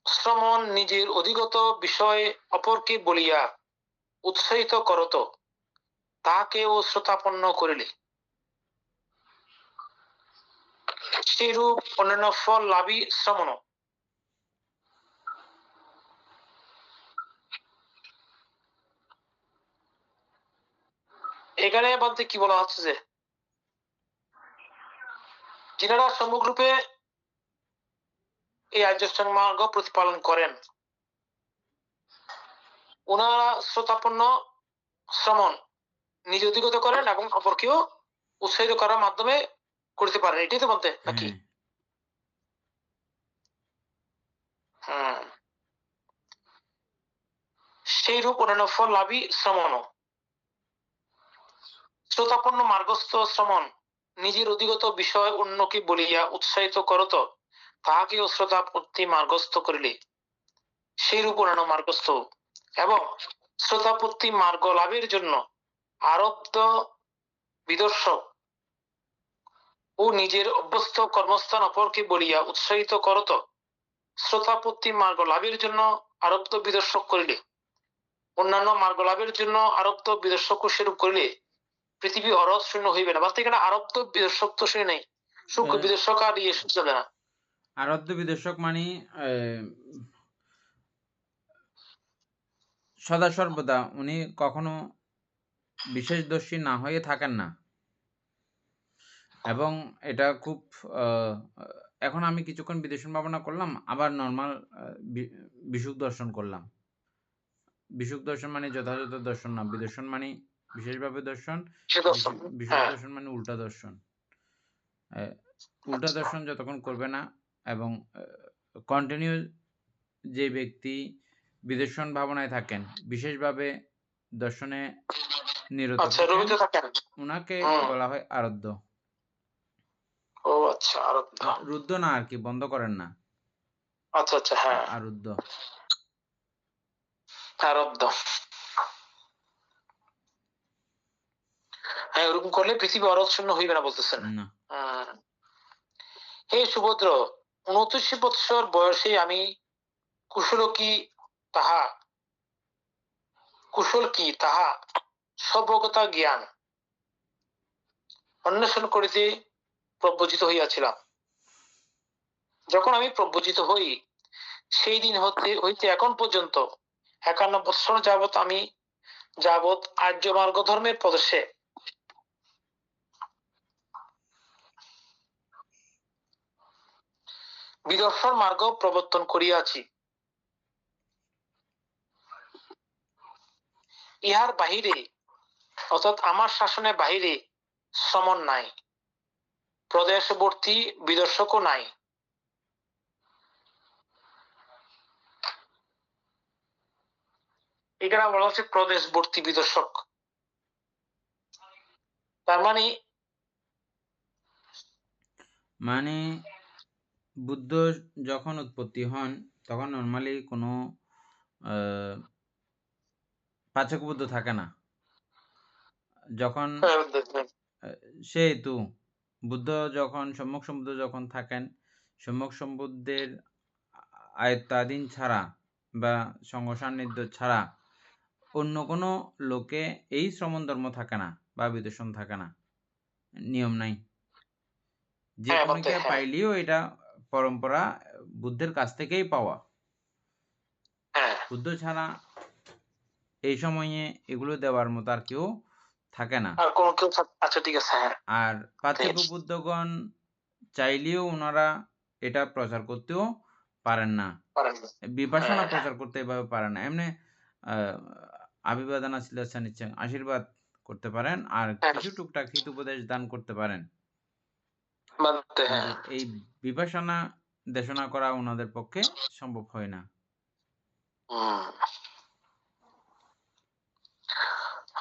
B: শ্রমণ নিজের অধিগত বিষয় অপরকে বলিয়া উৎসাহিত করত, তাহাকেও শ্রোতাপন্ন করিলে সেইরূপ অন্যান্য ফল লাভী শ্রমণ। এখানে বলতে কি বলা হচ্ছে যে যিনারা সম্মুখ রূপে এই আর্যষ্টাঙ্গ মার্গ প্রতিপালন করেন, ওনারা শ্রোতাপন্ন শ্রমণ নিজে অধিগত করেন এবং অপরকেও উৎসাহিত করার মাধ্যমে করতে পারেন। এটাই তো বলতে নাকি? সেই রূপ অন্যান্য ফল লাভী শ্রমণ। শ্রোতাপন্ন মার্গস্থ শ্রমণ নিজের অধিগত বিষয় অন্যকে বলিয়া উৎসাহিত করত, তাহাকেও শ্রোতাপত্তি মার্গস্থ করিলে সেই রূপ অন্যান্য মার্গস্থ এবং শ্রোতাপত্তি মার্গ লাভের জন্য আরব্ধ বিদর্শক ও নিজের অভ্যস্ত কর্মস্থান অপরকে বলিয়া উৎসাহিত করত, শ্রোতাপত্তি মার্গ লাভের জন্য আরব্ধ বিদর্শক করিলে অন্যান্য মার্গ লাভের জন্য আরব্ধ বিদর্শক সেরূপ করিলে পৃথিবী অরথ শূন্য হইবে না। বলতে এখানে আরব্ধ বিদর্শক তো সে নেই, সূক্ষ্ম বিদর্শক আর ইয়ে চলে না।
A: আরব্ধ বিদর্শক মানে সদা সর্বদা উনি কখনো বিশেষদর্শী না হয়ে থাকেন না। এবং এটা খুব এখন আমি কিছুক্ষণ বিদর্শন ভাবনা করলাম, আবার নর্মাল বিশুক দর্শন করলাম। বিশুক দর্শন মানে যথাযথ দর্শন না, বিদর্শন মানে বিশেষভাবে দর্শন, বিশুক দর্শন মানে উল্টা দর্শন। উল্টা দর্শন যতক্ষণ করবে না এবং কন্টিনিউ যে ব্যক্তি বিদর্শন ভাবনায় থাকেন, বিশেষভাবে দর্শনে নিরত থাকেন, উনাকে বলা হয় আরব্ধ।
B: ও আচ্ছা, আরব্ধ।
A: রুদ্ধ না আর কি, বন্ধ করেন না।
B: আচ্ছা আচ্ছা, হ্যাঁ,
A: আরুদ্ধ,
B: আরব্ধ। হ্যাঁ, ওরকম করলে পৃথিবী অরথ শূন্য হইবে না বলতেছেন। হে সুভদ্র, 29 বৎসর বয়সে আমি কুশল কি তাহা সর্বজ্ঞতা জ্ঞান অন্বেষণ করিতে প্রব্রজিত হইয়াছিলাম। যখন আমি প্রব্রজিত হই, সেই দিন হইতে এখন পর্যন্ত 51 বৎসর যাবৎ আর্য মার্গ ধর্মের প্রদেশে বিদর্শন মার্গ প্রবর্তন করিয়াছি। ইহার বাহিরে অর্থাৎ আমার শাসনের বাহিরে শ্রমণ নাই, প্রদেশবর্তী বিদর্শকও নাই। এখানে বলা হচ্ছে প্রদেশবর্তী বিদর্শক, তার
A: মানে বুদ্ধ যখন উৎপত্তি হন তখন নর্মালি কোনো পাচক বুদ্ধ থাকে না। যখন সেহেতু বুদ্ধ যখন সম্যক সম্বুদ্ধ যখন থাকেন, সম্যক সম্বুদ্ধের আয়ত্তাধীন ছাড়া বা সঙ্গ সান্নিধ্য ছাড়া অন্য কোনো লোকে এই শ্রমণ ধর্ম থাকে না বা বিদর্শন থাকে না, নিয়ম নাই। যে কোনোকে পাইলেও এটা পরম্পরা বুদ্ধের কাছ থেকেই পাওয়া।
B: হ্যাঁ
A: বুদ্ধ ছাড়া এই সময়ে এগুলো দেওয়ার মতো আর কেউ থাকে না।
B: আর কোন কেউ আচ্ছা ঠিক আছে হ্যাঁ
A: আর পার্থিব বুদ্ধগণ চাইলেও উনারা এটা প্রচার করতেও পারেন না।
B: পারেন না।
A: বিপাশনা
B: হ্যাঁ
A: প্রচার করতে এভাবে পারেন না। এমনি আ আবিবাদনা শিলাসা নিচ্ছেন আশীর্বাদ করতে পারেন আর
B: হ্যাঁ
A: কিছু টুকটাক হিতোপদেশ দান করতে পারেন।
B: মানতে
A: কিন্তু
B: হ্যাঁ
A: এই বিপাশনা দেশনা করা উনাদের পক্ষে সম্ভব হয় না।
B: হুম।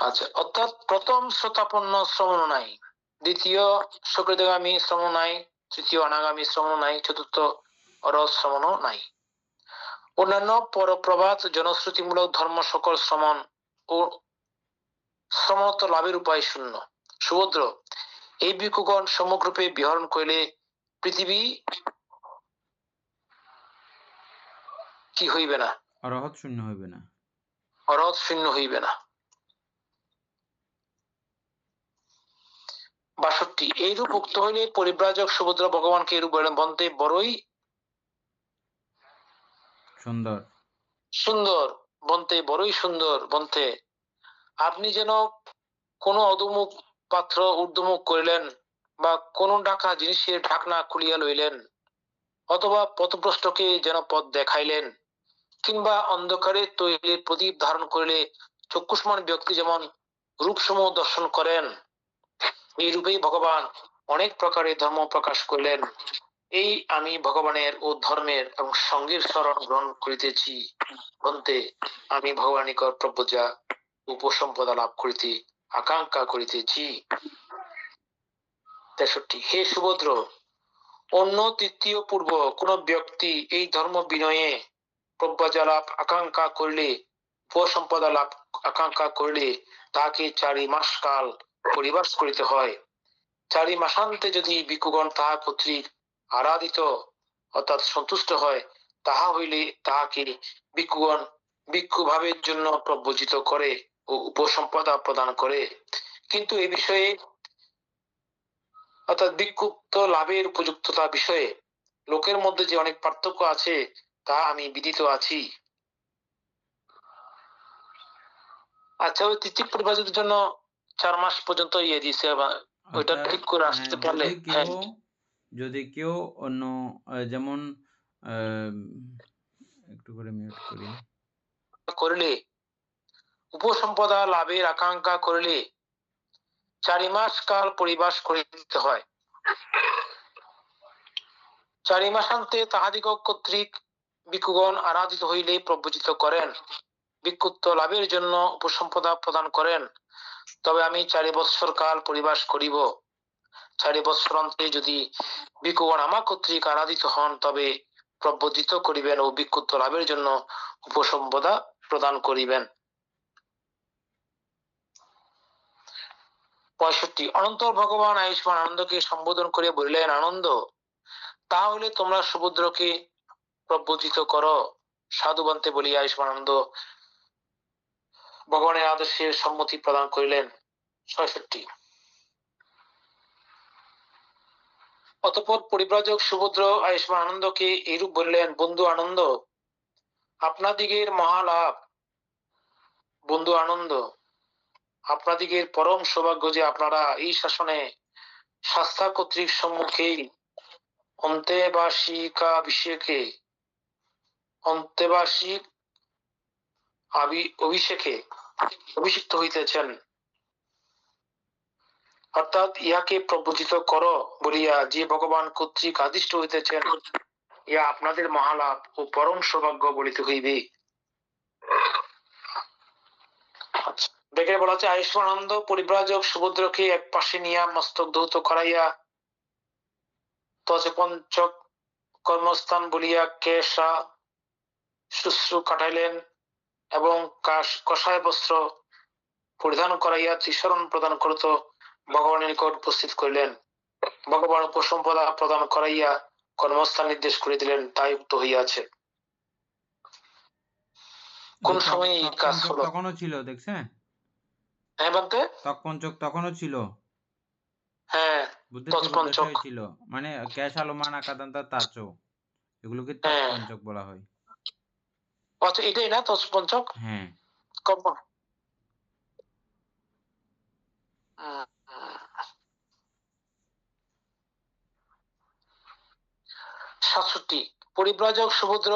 B: আচ্ছা অর্থাৎ প্রথম শ্রোতাপন্ন শ্রবণ নাই, দ্বিতীয় সুকৃতগামী শ্রবণ নাই, তৃতীয় অনাগামী শ্রবণ নাই, চতুর্থ অরস শ্রবণও নাই। অন্যান্য পরপ্রবাদ জনশ্রুতিমূলক ধর্ম সকল শ্রমণ ও শ্রমণত লাভের উপায় শূন্য। সুভদ্র এই ভিক্ষুগণ সমগ্রূপে বিহরণ করিলে পৃথিবী কি হইবে না,
A: অরহৎ শূন্য হইবে না।
B: অরহৎ শূন্য হইবে না। ৬২ এইরূপ উক্ত হইলে পরিব্রাজক সুভদ্রা ভগবানকে এরূপ বলেন, বন্তে বড়ই
A: সুন্দর।
B: সুন্দর, বন্তে বড়ই সুন্দর, বন্তে আপনি যেন কোন অধমুখ পাত্র ঊর্ধ্বমুখ করিলেন বা কোন ঢাকা জিনিসের ঢাকনা খুলিয়া লইলেন অথবা পথভ্রষ্টকে যেন পথ দেখাইলেন কিংবা অন্ধকারে তৈলের প্রদীপ ধারণ করিলে চক্ষুষ্মান ব্যক্তি যেমন রূপসমূহ দর্শন করেন, এই রূপেই ভগবান অনেক প্রকারে ধর্ম প্রকাশ করিলেন। এই আমি ভগবানের ও ধর্মের এবং সঙ্গীর শরণ গ্রহণ করিতেছি, বলতে আমি ভগবান নিকট প্রব্রজা উপসম্পদা লাভ করিতে আকাঙ্ক্ষা করিতেছি। ৬৩ হে সুভদ্র অন্য তৃতীয় পূর্ব কোন ব্যক্তি এই ধর্ম বিনয়ে প্রব্রজা লাভ আকাঙ্ক্ষা করিলে উপসম্পদা লাভ আকাঙ্ক্ষা করিলে তাহাকে ৪ মাস কাল পরিবাস করিতে হয়। ৪ মাসান্তে যদি ভিক্ষুগণ তাহা কর্তৃক আরাধিত অর্থাৎ সন্তুষ্ট হয় তাহা হইলে তাহাকে ভিক্ষুগণ ভিক্ষু ভাবের জন্য প্রব্রজিত করে ও উপসম্পদা প্রদান করে। কিন্তু এই বিষয়ে অর্থাৎ ভিক্ষুত্ব লাভের উপযুক্ততা বিষয়ে লোকের মধ্যে যে অনেক পার্থক্য আছে তা আমি বিদিত আছি। আচ্ছা ওই তৃতীয় পরিবারদের জন্য ৪ মাস পর্যন্ত ইয়ে দিছে, ওইটা
A: অর্থাৎ
B: ঠিক করে আসতে পারলে হ্যাঁ
A: যদি কেউ অন্য যেমন একটু করে মিউট করি।
B: করিলে উপসম্পদা লাভের আকাঙ্ক্ষা করিলে ৪ মাস কাল পরিবাস করিতে হয়। ৪ মাসান্তে তাহাদিগক কর্তৃক ভিক্ষুগণ আরাধিত হইলে প্রব্রজিত করেন, ভিক্ষুত্ব লাভের জন্য উপসম্পদা প্রদান করেন। তবে আমি ৪ বৎসর কাল পরিবাস করিব। ৪ বৎসর অন্তে যদি ভিক্ষুগণ আমার কর্তৃক আরাধিত হন তবে প্রব্রজিত করিবেন ও ভিক্ষুত্ব লাভের জন্য উপসম্পদা প্রদান করিবেন। ৬৫ অনন্তর ভগবান আয়ুষ্মান আনন্দকে সম্বোধন করে বলিলেন, আনন্দ তাহলে তোমরা সুভদ্রকে প্রব্রজিত করো। সাধুবন্তে বলিয়া আয়ুষ্মান আনন্দ ভগবানের আদর্শের সম্মতি প্রদান করিলেন। ৬৬ অতঃপর পরিব্রাজক সুভদ্র আয়ুষ্মান আনন্দকে এইরূপ বলিলেন, বন্ধু আনন্দ আপনাদিগের মহালাভ, বন্ধু আনন্দ আপনাদিগের পরম সৌভাগ্য যে আপনারা এই শাসনে শাস্তা কর্তৃক সম্মুখেই অন্তেবাসিকাভিষেকে অন্তেবাসিক অভিষেকে অভিষিক্ত হইতেছেন, অর্থাৎ ইহাকে প্রব্রজিত করো বলিয়া যে ভগবান কর্তৃক আদিষ্ট হইতেছেন ইহা আপনাদের মহালাভ ও পরম সৌভাগ্য বলিতে হইবে। দেখে বলা হচ্ছে আয়ুষ্মানন্দ পরিব্রাজক সুভদ্রকে এক পাশে নিয়া মস্তক ধৌত করাইয়া তজপঞ্চক কর্মস্থান বলিয়া কেশা শুশ্রু কাটাইলেন এবং কষায় বস্ত্র পরিধান করাইয়া ত্রিশরণ প্রদান করত ভগবানের নিকট উপস্থিত করিলেন। ভগবান উপসম্পদা প্রদান করাইয়া কর্মস্থান নির্দেশ করে দিলেন, তাই উক্ত হইয়াছে। কোন সময় এই কাজ হলো?
A: তখনও ছিল দেখছেন?
B: হ্যাঁ বলতে
A: তক পঞ্চক তখনও ছিল।
B: হ্যাঁ
A: বুদ্ধের যে
B: তৎপঞ্চক।
A: বুদ্ধাশয় ছিল মানে ক্যাশালোমান আকাদান্তা তাচো এগুলোকে
B: হ্যাঁ,
A: তৎপঞ্চক বলা হয়।
B: আচ্ছা এটাই না তৎপঞ্চক?
A: হ্যাঁ।
B: কর্ম। হুম, হুম। 67 পরিব্রাজক সুভদ্র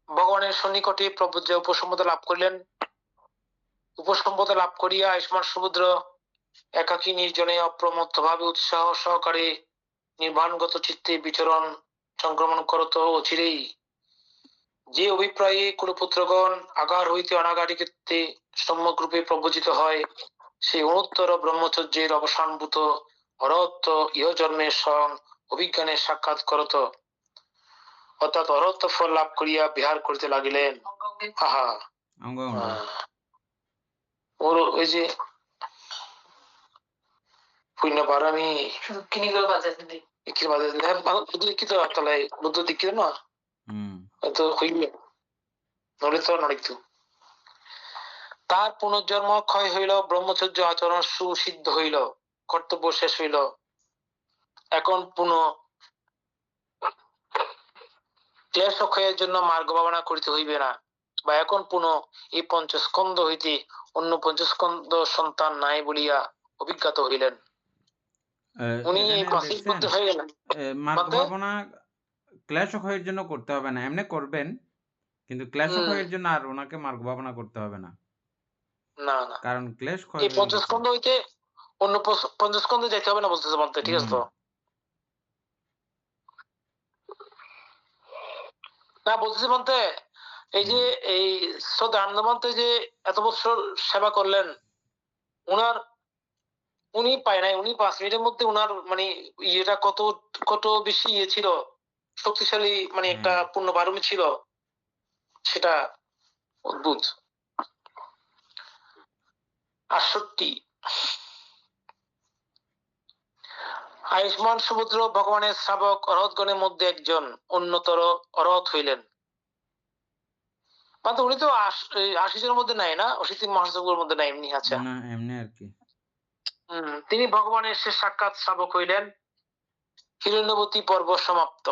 B: ভগবানের সন্নিকটে প্রপঞ্চ উপসম্পদা লাভ করিলেন। উপসম্পদা লাভ করিয়া আয়ুষ্মান সমুদ্র একাকী নির্জনে অপ্রমত্ত ভাবে উৎসাহ সহকারে নির্বাণগত চিত্তে বিচরণ সংক্রমণ করত। অচিরেই যে অভিপ্রায়ে কুলপুত্রগণ আগার হইতে অনাগারী ক্ষেত্রে সম্যকরূপে প্রবচিত হয়, সেই অনুত্তর ব্রহ্মচর্যের অবসানভূত অরহত্ব ইহজন্মের স্বয়ং অভিজ্ঞানের সাক্ষাৎ করত, অর্থাৎ অরহত্ব ফল লাভ করিয়া বিহার করিতে লাগিলেন। আহা,
A: অঙ্গ অঙ্গ।
B: ওর ওই যে পুণ্য পারামি কিনিগুলো বাজাতে দিই কি বাজাতে দিই বুদ্ধ দীক্ষিত তাহলে বুদ্ধ দীক্ষিত না হয়তো হইল নড়ে তো নড়িত। তার পুনর্জন্ম ক্ষয় হইল, ব্রহ্মচর্য আচরণ সুসিদ্ধ হইল, কর্তব্য শেষ হইল। এখন পুনঃ ক্লেশ ক্ষয়ের জন্য মার্গ ভাবনা করিতে হইবে না, বা এখন পুনঃ এই পঞ্চস্কন্ধ হইতে অন্য পঞ্চস্কন্ধ সন্তান নাই বলিয়া অভিজ্ঞাত হইলেন। উনি
A: এখানে
B: মাসিক
A: দেখছেন
B: বুদ্ধ হয়ে গেলেন।
A: মার্গ
B: বলতে
A: ভাবনা ক্লেশ ক্ষয়ের জন্য করতে হবে না, এমনি করবেন কিন্তু ক্লেশ ক্ষয়ের জন্য আর ওনাকে মার্গ ভাবনা করতে হবে না,
B: না না
A: কারণ ক্লেশ ক্ষয়
B: এই
A: হয়ে গেছে।
B: পঞ্চস্কন্ধ হইতে অন্য পঞ্চস্কন্ধে যেতে হবে না বলতেছে বলতে, ঠিক আছে তো? না বলতেছি বলতে এই যে এই শ্রদ্ধা আনন্দমন্তে যে এত বছর সেবা করলেন, উনার উনি পায় নাই, উনি 5 মিনিটের মধ্যে উনার মানে ইয়েটা কত কত বেশি ইয়ে ছিল, শক্তিশালী মানে একটা পূর্ণ বারুমি ছিল, সেটা অদ্ভুত। 68 আয়ুষ্মান সমুদ্র ভগবানের শ্রাবক অরহৎগণের মধ্যে একজন অন্যতর অরহৎ হইলেন। মানে উনি তো 80 জনের মধ্যে নাই না, অশীতি মহাসভের মধ্যে নাই, এমনি আচ্ছা
A: না এমনি আর কি।
B: তিনি ভগবানের শেষ সাক্ষাৎ শ্রাবক হইলেন। হিরণ্যবতী পর্ব সমাপ্ত।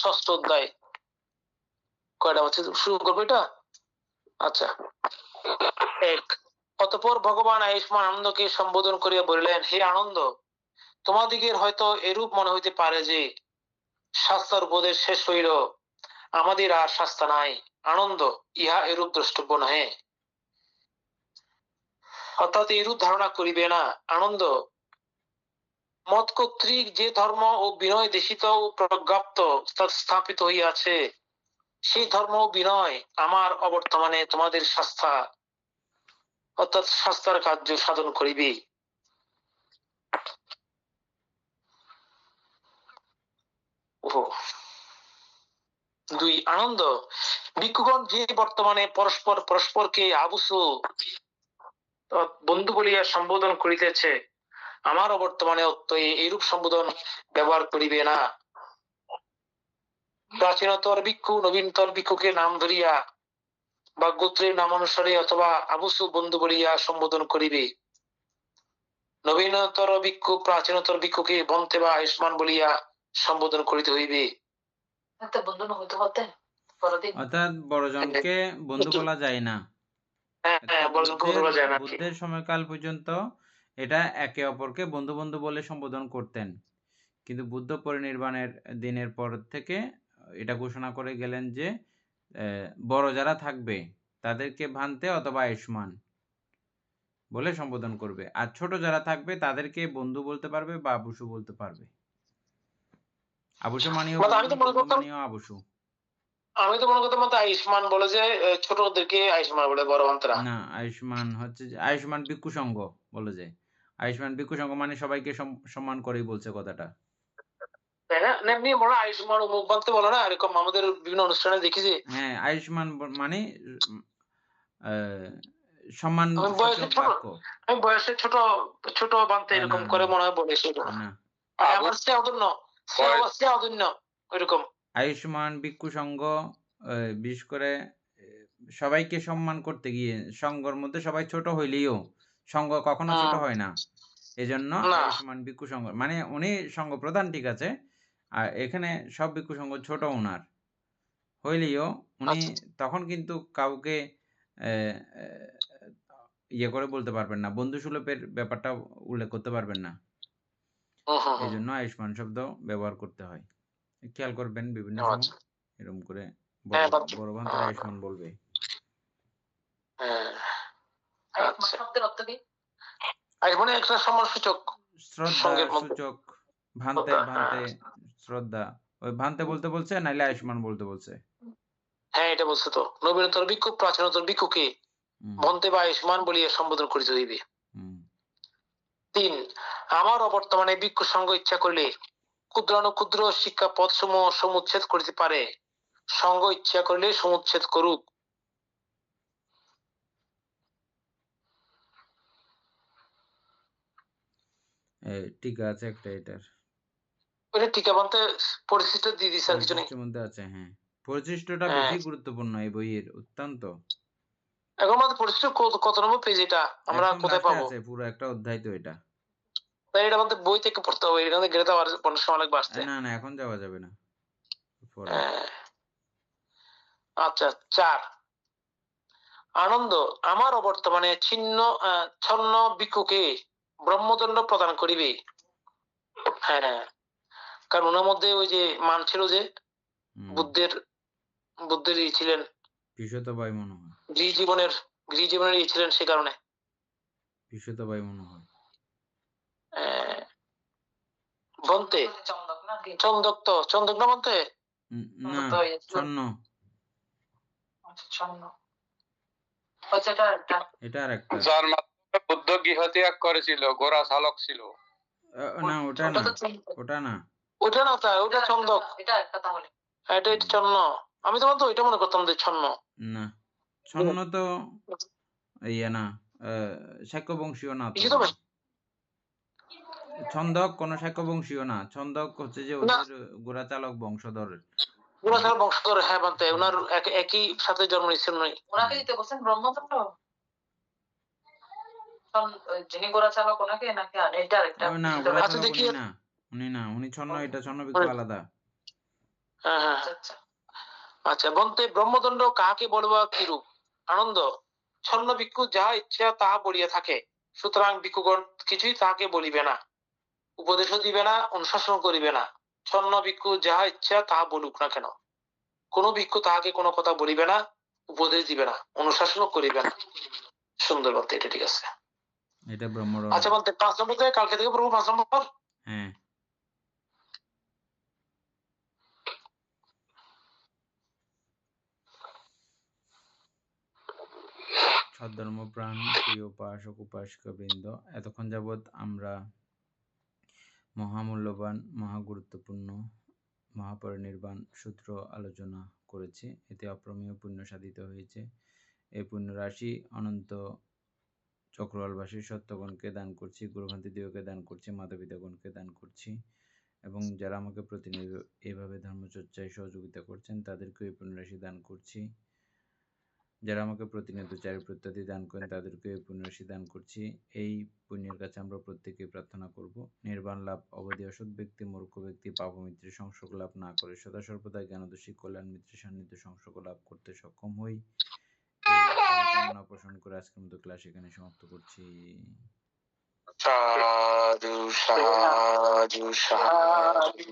B: ষষ্ঠ অধ্যায় কয়টা হচ্ছে শুরু করবো এটা? আচ্ছা। 1 অতঃপর ভগবান আয়ুষ্মান আনন্দকে সম্বোধন করিয়া বলিলেন, হে আনন্দ, তোমাদিগের হয়তো এরূপ মনে হইতে পারে যে শাস্ত্র উপদেশ শেষ হইল, আমাদের আর শাস্তা নাই। আনন্দ, ইহা এরূপ দ্রষ্টব্য নহে। অর্থাৎ এরূপ ধারণা করিবে না। আনন্দ, মত কর্তৃক যে ধর্ম ও বিনয় দেশিত ও প্রজ্ঞাপ্ত স্থাপিত হইয়াছে, সেই ধর্ম ও বিনয় আমার অবর্তমানে তোমাদের শাস্তা অর্থাৎ শাস্তার কার্য সাধন করিবে। 2 আনন্দ, ভিক্ষুগণ যে বর্তমানে পরস্পর পরস্পরকে আবুসু বন্ধু বলিয়া সম্বোধন করিতেছে, আমার বর্তমানে এইরূপ সম্বোধন ব্যবহার করিবে না। প্রাচীনতর ভিক্ষু নবীনতর ভিক্ষুকে নাম ধরিয়া বা গোত্রের নামানুসারে অথবা আবুসু বন্ধু বলিয়া সম্বোধন করিবে। নবীনতর ভিক্ষু প্রাচীনতর ভিক্ষুকে বন্তে বা আয়ুষ্মান বলিয়া সম্বোধন করিতে হইবে।
A: অর্থাৎ বড়জনকে বন্ধু বলা যায় না। বুদ্ধের সময়কাল পর্যন্ত এটা একে অপরকে বন্ধু বন্ধু বলে সম্বোধন করতেন, কিন্তু বুদ্ধ পরিনির্বাণের দিনের পর থেকে এটা ঘোষণা করে গেলেন যে বড় যারা থাকবে তাদেরকে ভান্তে অথবা আয়ুষ্মান বলে সম্বোধন করবে, আর ছোট যারা থাকবে তাদেরকে বন্ধু বলতে পারবে বা আবুসু বলতে পারবে। আবুসু মানেও বন্ধু মানেও আবুসু।
B: আমি তো মনে করতাম আয়ুষ্মান বলে যে ছোটদেরকে আয়ুষ্মান বলে, বড় অন্তরা
A: না, আয়ুষ্মান হচ্ছে যে আয়ুষ্মান ভিক্ষু সংঘ বলে যে আয়ুষ্মান ভিক্ষু সংঘ মানে সবাইকে সম্মান করেই বলছে কথাটা,
B: তাই না? এমনি বলো আয়ুষ্মান মুখ বাঁধতে বলো না, এরকম আমাদের বিভিন্ন অনুষ্ঠানে দেখি যে
A: হ্যাঁ আয়ুষ্মান মানে সম্মান বাক্য।
B: আমি বয়সে ছোট ছোট বানতে এরকম করে মনে হয় বলে সেটা
A: না,
B: আমার সে অদন্য সে অদন্য ওইরকম।
A: আয়ুষ্মান ভিক্ষু সংঘ বিশেষ করে সবাইকে সম্মান করতে গিয়ে সঙ্গর মধ্যে সবাই ছোট হইলেও সঙ্গ কখনো ছোট
B: হুম,
A: হয় না। এজন্য
B: না।
A: আয়ুষ্মান ভিক্ষু সংঘ মানে উনি সংঘ প্রধান ঠিক আছে। আর এখানে সব ভিক্ষু সংঘ ছোট উনার। হইলেও উনি
B: আচ্ছা।
A: তখন কিন্তু কাউকে অ্যা অ্যা ইয়ে করে বলতে পারবেন না। বন্ধুসুলভের ব্যাপারটা উল্লেখ করতে পারবেন না।
B: হুম, হুম, হুম।
A: এজন্য আয়ুষ্মান শব্দ ব্যবহার করতে হয়। খেয়াল করবেন বিভিন্ন
B: ও
A: সময়
B: আচ্ছা।
A: এরকম করে
B: হ্যাঁ, পাচ্ছি।
A: বড়
B: আ
A: ভান্তার আয়ুষ্মান বলবে।
B: হ্যাঁ, আচ্ছা। শব্দের অর্থ কি? মানে একটা সম্মানসূচক
A: শ্রদ্ধা
B: সঙ্গের মধ্যে
A: সূচক ভান্তে,
B: শ্রদ্ধা।
A: ভান্তে
B: হ্যাঁ।
A: শ্রদ্ধা। ওই ভান্তে বলতে বলছে নাইলে আয়ুষ্মান বলতে বলছে।
B: হ্যাঁ, এটা বলছে তো। নবীনতর ভিক্ষু প্রাচীনতর ভিক্ষুকে
A: হুম,
B: ভন্তে বা আয়ুষ্মান বলিয়া সম্বোধন করিতে হইবে।
A: হুম।
B: ৩ আমার অবর্তমানে ভিক্ষু সঙ্গ ইচ্ছা করিলে ক্ষুদ্রাণুক্ষুদ্র শিক্ষা পদসমূহ সমুচ্ছেদ করিতে পারে। সঙ্গ ইচ্ছা করিলে সমুচ্ছেদ করুক।
A: টিকা আছে একটা এটার।
B: ওইটা টিকা বলতে পরিচিত দিয়ে দিছে আর কিছু নেই।
A: পরিশিষ্টের মধ্যে আছে, হ্যাঁ। পরিশিষ্টটা
B: হ্যাঁ।
A: বেশি গুরুত্বপূর্ণ এই বইয়ের অত্যন্ত।
B: এখন আমাদের পরিচিত কত নম্বর পেজ এটা? আমরা
A: একদম
B: কোথায়
A: লাস্টে
B: পাবো?
A: আছে পুরো একটা অধ্যায় তো এটা।
B: তাই এটা আমাদের বই থেকে পড়তে হবে। এখানে গেলে তো আবার অনেক সময় লাগবে আসতে।
A: না, না এখন যাওয়া যাবে না। পরে।
B: হ্যাঁ। আচ্ছা ৪ আনন্দ আমার অবর্তমানে ছন্ন ভিক্ষুকে ব্রহ্মদণ্ড প্রদান করিবে। হ্যাঁ, কারণ উনার মধ্যে ওই যে মান ছিল যে
A: হুম।
B: বুদ্ধের বুদ্ধের ছিলেন
A: বিশ্বতবাই মনে হয়।
B: গৃহ জীবনের ছিলেন সে কারণে।
A: বিশ্বতবাই মনে হয়।
B: আহ, বন্তে চন্দক না বন্তে
A: না, ছন্ন। এটা আরেকটা।
C: যার মাধ্যমে বুদ্ধ গৃহত্যাগ করেছিল, ঘোড়া চালক ছিল।
A: না ওটা না, ওটা না।
B: ওটা না তা ওটা চন্দক এটা
A: হুম,
B: ছন্ন আমি তো বলতো ওইটা মনে করতাম যে ছন্ন
A: না। ছন্ন তো ইয়ে না, আ শাক্য বংশীয় না তো
B: কিছু তো
A: মনে হয়। ছন্দক কোন শাক্য বংশীয় না। ছন্দক হচ্ছে যে
B: না
A: ওদের গোড়াচালক বংশধর।
B: ওনার
A: হুম,
B: সাথে বংশধর হ্যাঁ বানতে
A: হুম,
B: ওনার একই সাথে জন্ম নিচ্ছেন উনি ওনাকে
A: হুম।
B: দিতে বলছেন ব্রহ্মদণ্ড যিনি গোড়া চালক ওনাকে নাকি এটা আরেকটা
A: না
B: আচ্ছা
A: গোড়াচালক
B: দেখি
A: উনি না। উনি না। উনি ছন্ন, এটা ছন্ন ভিক্ষু আলাদা।
B: হ্যাঁ হ্যাঁ আচ্ছা আচ্ছা বলতে ব্রহ্মদণ্ড কাহাকে বলবা কিরূপ আনন্দ ছন্ন ভিক্ষু যাহা ইচ্ছা তাহা বলিয়া থাকে সুতরাং ভিক্ষুগণ কিছুই তাহাকে বলিবে না উপদেশও দিবে না অনুশাসন করিবে না ছন্ন ভিক্ষু যাহা ইচ্ছা তাহা বলুক না কেন কোন ভিক্ষু তাহাকে কোনো কথা বলিবে না উপদেশ দিবে না অনুশাসনও করিবে না সুন্দর বলতে এটা ঠিক আছে
A: এটা ব্রহ্মরহস্য।
B: আচ্ছা বলতে ৫ নম্বর থেকে কালকে থেকে পড়বো ৫ নম্বর
A: হ্যাঁ। সদ্ধর্মপ্রাণ প্রিয় উপাসক উপাসিকাবৃন্দ, এতক্ষণ যাবৎ আমরা মহামূল্যবান, মহাগুরুত্বপূর্ণ মহাপরিনির্বাণ সূত্র আলোচনা করেছি। এতে অপ্রমেয় পুণ্য সাধিত হয়েছে। এই পুণ্যরাশি অনন্ত চক্রবালবাসী সত্যগণকে দান করছি, গুরুভান্তিদিগকে দান করছি, মাতা-পিতাগণকে দান করছি এবং যারা আমাকে প্রতিনিয়ত এভাবে ধর্মচর্চায় সহযোগিতা করছেন তাদেরকেও এই পুণ্যরাশি দান করছি। যারা আমাকে প্রতিনিয়ত চারিপ্রত্যাদি দান করেন তাদেরকে এই পুণ্যরাশি দান করছি। এই পুণ্যের কাছে আমরা প্রত্যেকেই প্রার্থনা করব নির্বাণ লাভ, অবধি অসৎ ব্যক্তি, মূর্খ ব্যক্তি, পাপমিত্রের সংসর্গ লাভ না করে সদা সর্বদা জ্ঞানদোষী কল্যাণ মিত্রের সান্নিধ্য সংসর্গ লাভ করতে সক্ষম হই। এই কামনা পোষণ করে আজকের মতো ক্লাস এখানে সমাপ্ত করছি।
B: সাধু সাধু সাধু